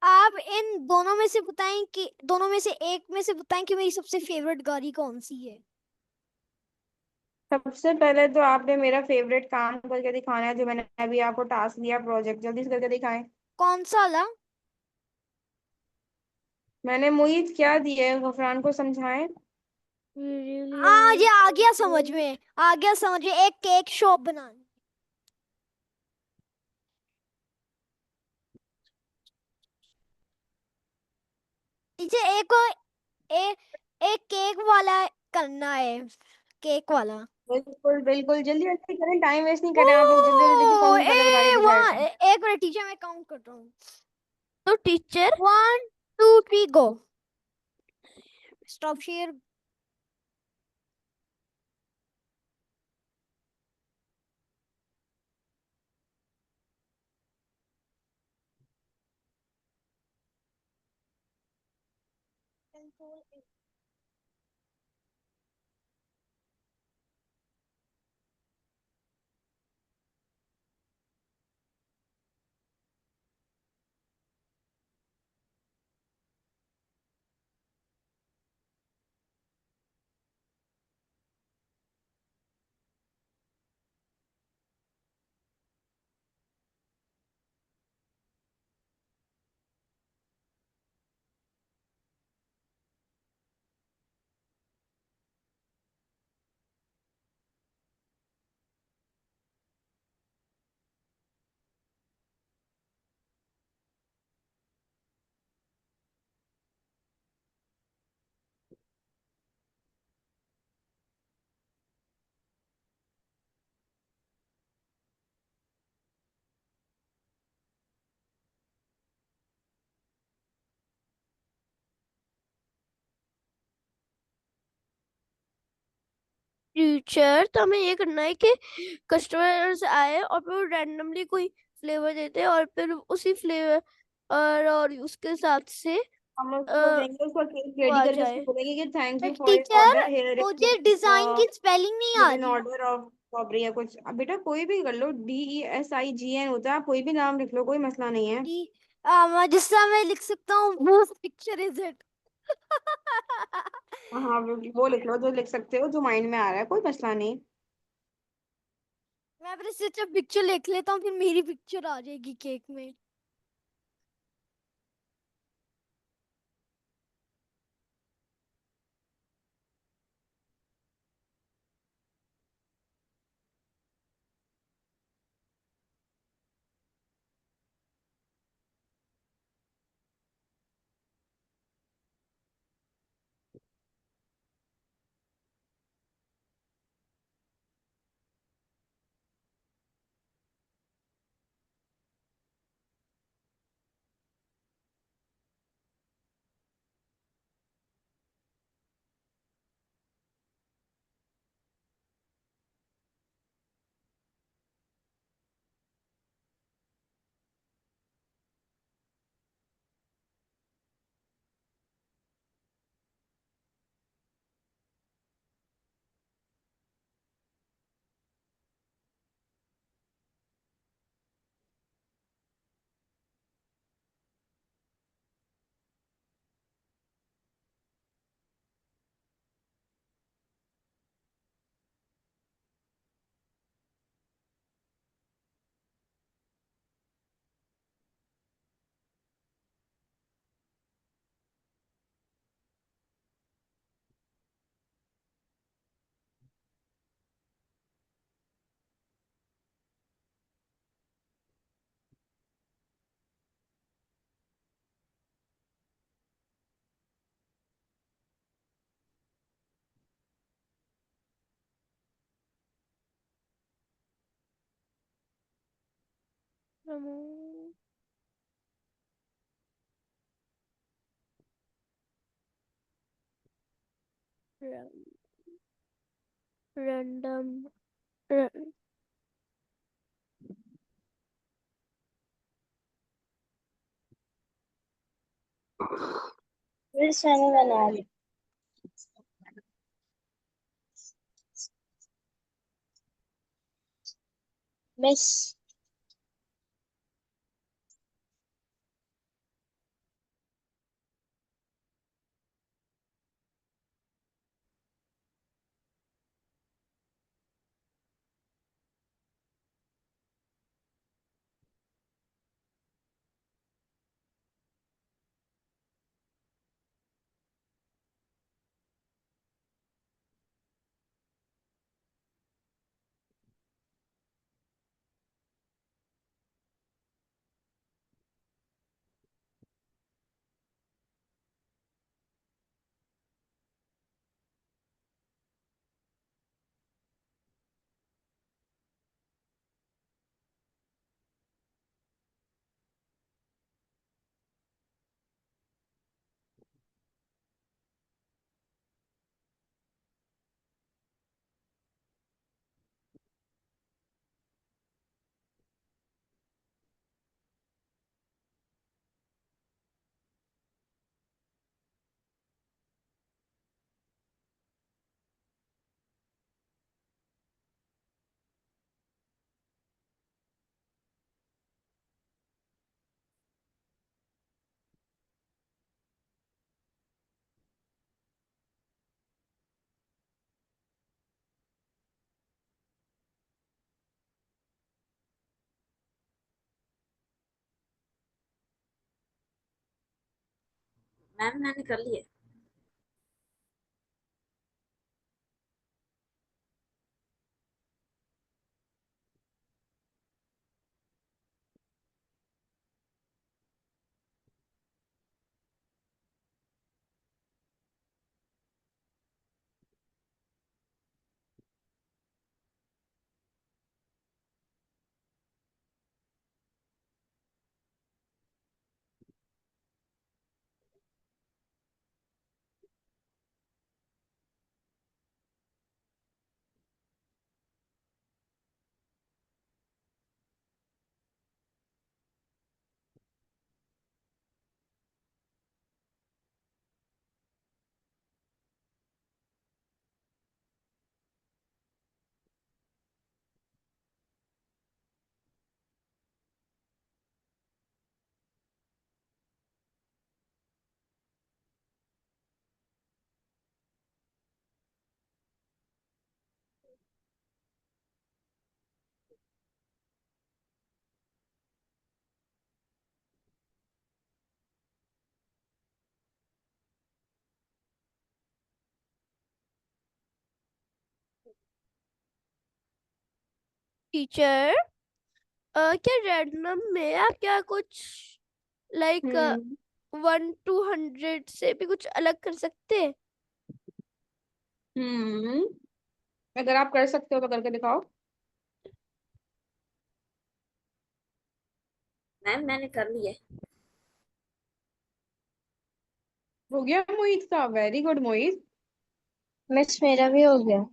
आप इन दोनों में से बताएं कि दोनों में से एक में से बताएं कि मेरी सबसे फेवरेट गाड़ी कौन सी है। सबसे पहले तो आपने मेरा फेवरेट काम करके दिखाना है, जो मैंने अभी आपको टास्क दिया, प्रोजेक्ट, जल्दी से करके दिखाएं। कौन सा वाला? मैंने मुहित क्या दिया है, गफरान को समझाएं। ये आ गया समझ में, आ गया समझ में, एक केक शॉप बनानी। टीचर ए, एक केक वाला करना है, केक वाला। बिल्कुल बिल्कुल, जल्दी जल्दी करें, टाइम वेस्ट नहीं करें, आप लोग जल्दी जल्दी से ओ कौन सा पहले बना के ए दिखाए। वहाँ एक मिनट टीचर, मैं काउंट कर रहा हूँ। तो teacher 1 2 3 go. Stop share. Teacher, तो हमें ये करना है कि कस्टमर्स आए और फिर वो रैंडमली कोई फ्लेवर देते हैं और फिर उसी फ्लेवर और उसके हिसाब से हम उसको अ, देंगे, उसको केक वो रेडी आ करके जाए। उसको बोलेंगे कि thank you for your teacher, order, here मुझे इज डिजाइन की स्पेलिंग नहीं आ गिवन रही। ऑर्डर ऑफ स्ट्रॉबेरी या कुछ। अब बेटा कोई भी कर लो, DESIGN होता है, आप कोई भी नाम लिख लो, कोई मसला नहीं है। जिस तरह मैं लिख सकता हूँ, वो पिक्चर इज इट। हाँ, वो लिख लो जो लिख सकते हो, जो माइंड में आ रहा है, कोई मसला नहीं। मैं अपने सिर्फ पिक्चर लिख लेता हूँ, फिर मेरी पिक्चर आ जाएगी केक में। remove random Which मैंने बना ली। Miss मैम मैंने कर लिए। टीचर क्या रैंडम में आप क्या कुछ लाइक हम्म 1 to 100 से भी कुछ अलग कर सकते हैं? हम्म अगर आप कर सकते हो तो करके दिखाओ। मैम मैंने कर लिए। हो गया मोहित का? वेरी गुड मोहित। मिस मेरा भी हो गया।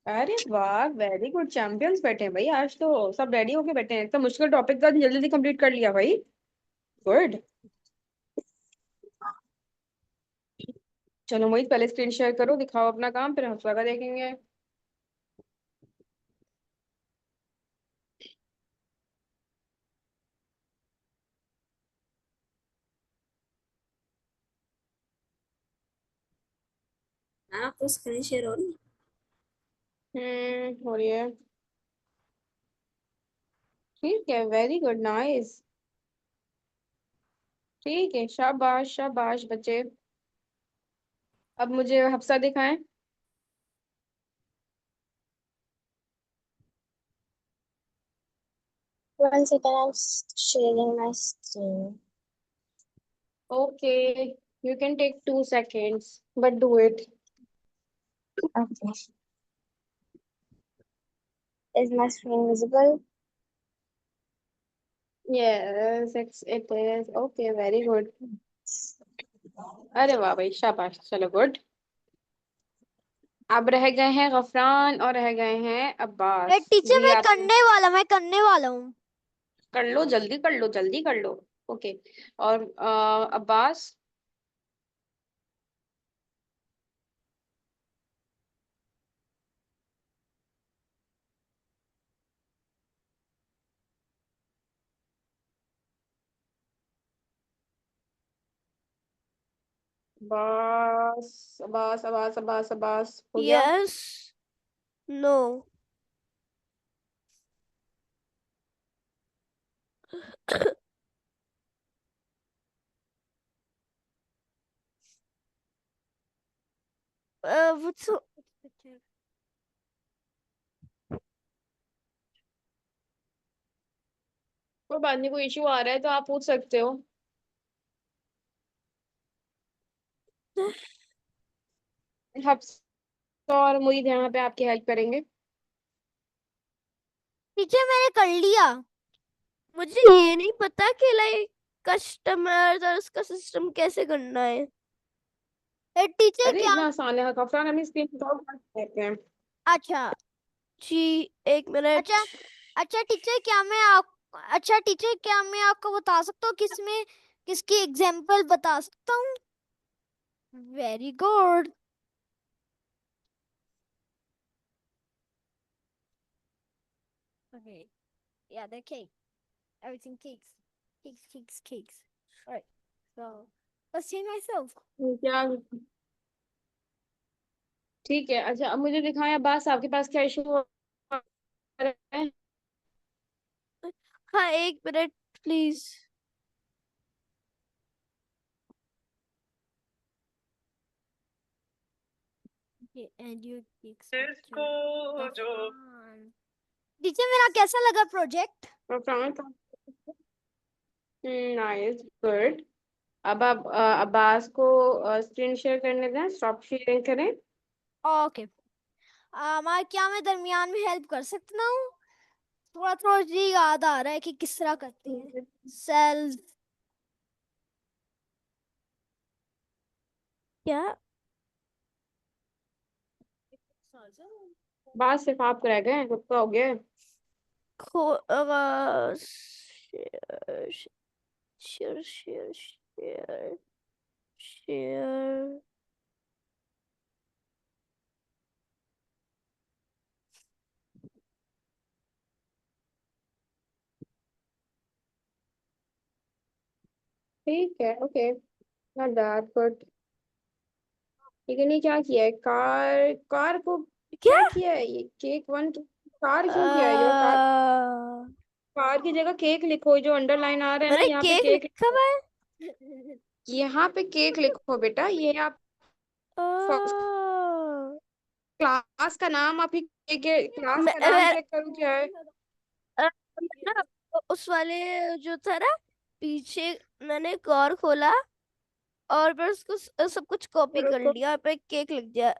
अरे वाह, वेरी गुड, चैंपियंस बैठे हैं भाई, आज तो सब रेडी होके बैठे हैं। इतना मुश्किल टॉपिक का जल्दी जल्दी कंप्लीट कर लिया भाई। गुड। चलो मोहित, पहले स्क्रीन शेयर करो, दिखाओ अपना काम, फिर हम स्वागत देखेंगे। मैम आपको स्क्रीन शेयर हो रही है? हो रही है। ठीक है, वेरी गुड, नाइस। ठीक है, शाबाश शाबाश बच्चे। अब मुझे हफ्सा दिखाएं। One second, I'm sharing my screen. Okay, you can take 2 seconds but do it. Okay. Is my screen visible? Yes, it is. Okay, very good. अरे वाह भाई, शाबाश, चलो गुड। अब रह गए हैं गफरान और रह गए हैं अब्बास। टीचर जी आप मैं करने वाला हूँ। कर लो, जल्दी कर लो, जल्दी कर लो। ओके। और अब्बास। अब्बास अब्बास अब्बास अब्बास अब्बास हो गया। यस नो what's कोई बात नहीं, कोई इशू आ रहा है तो आप पूछ सकते हो। हफ्स और मुईद यहाँ पे आपकी हेल्प करेंगे। टीचर मैंने कर लिया। मुझे ये नहीं पता कि लाइक कस्टमर और उसका सिस्टम कैसे करना है। टीचर अरे क्या इतना आसान है गफरान, हम स्क्रीन शॉट कर सकते हैं। अच्छा जी एक मिनट। अच्छा अच्छा टीचर क्या मैं आपको बता सकता हूँ किसकी एग्जाम्पल बता सकता हूँ। Very good. Okay. Yeah, the cake. Everything cakes. Alright. So let's change myself. क्या? ठीक है, अच्छा अब मुझे दिखाएं अब्बास, आपके पास क्या इशू हो रहा है? हाँ एक minute please. Okay, and your cakes picture. That's fun. Teacher मेरा कैसा लगा प्रोजेक्ट? गफरान का नाइस, गुड। अब आप अब्बास को स्क्रीन शेयर करने दें, स्टॉप शेयरिंग करें। ओके। क्या मैं दरमियान में हेल्प कर सकता हूँ? थोड़ा थोड़ा जी याद आ रहा है कि किस तरह करते हैं सेल्स। क्या? बात सिर्फ आप रह गए, सबका हो गया है। खो share share share share share. ठीक है, ओके, नॉट दैट गुड। लेकिन ये क्या किया है, कार कार को क्या? क्या किया है ये? केक वन कार क्यों किया है? योर कार, कार की जगह केक लिखो, जो अंडरलाइन आ रहा है ना मैंने यहाँ पे केक केक लिखा लिखो। हुआ है। यहाँ पे केक लिखो बेटा, ये आप फर्स्ट अह, क्लास का नाम, आप ही केक क्लास मैं, का नाम चेक करो क्या है। अ, मैं ना उस वाले जो था ना पीछे, मैंने एक और खोला और फिर उसको सब कुछ कॉपी फिर कर उसको लिया और फिर केक लिख दिया।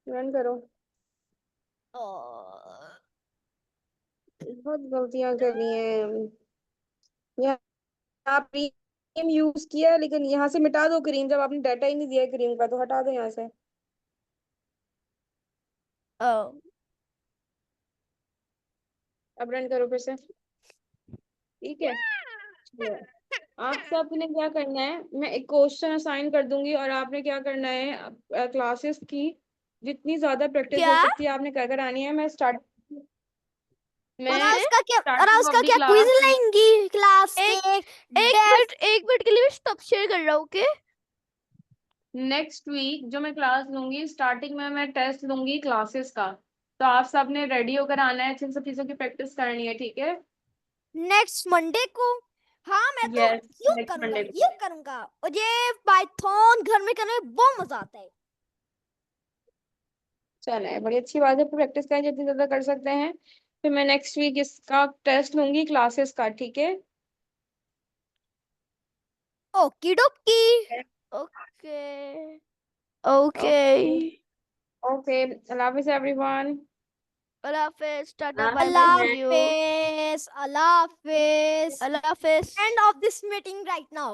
रन करो। बहुत गलतियां करी हैं। यहाँ आप क्रीम यूज किया है, लेकिन यहाँ से मिटा दो क्रीम, जब आपने डाटा ही नहीं दिया है क्रीम का तो हटा दो यहाँ से। अह, अब रन करो फिर से, ठीक है। चलो, आप सब ने क्या करना है, मैं एक क्वेश्चन असाइन कर दूंगी और आपने क्या करना है, क्लासेस की जितनी ज्यादा प्रैक्टिस हो क्या? सकती है आपने कर कर आनी है। और मैं कैसे? स्टार्टिंग ऑफ द क्या क्विज क्लास लेंगी क्लास एक के एक डेफ? मिनट, एक मिनट के लिए मैं स्टॉप शेयर कर रहा हूँ। ओके नेक्स्ट वीक जो मैं क्लास लूंगी, स्टार्टिंग में मैं टेस्ट लूंगी क्लासेस का, तो आप सब ने रेडी होकर आना है, इन सब चीजों की प्रैक्टिस करनी है, ठीक है। नेक्स्ट मंडे को। हाँ मैं तो यस, नेक्स्ट मंडे को। यूं करूंगा। मुझे पाइथन घर में करने में बहुत मजा आता है। चले, बड़ी अच्छी बात है, प्रैक्टिस करें जितनी ज्यादा कर सकते हैं। फिर मैं नेक्स्ट वीक इसका टेस्ट लूंगी क्लासेस का, ठीक है। Okey dokey. Okay okay. Okay, Allah हाफिज एवरीवन। अल्लाह हाफिज, टाटा, हाँ, bye Allah bye, see you. Hafiz. Allah Hafiz. Allah हाफिज. End of this meeting right now.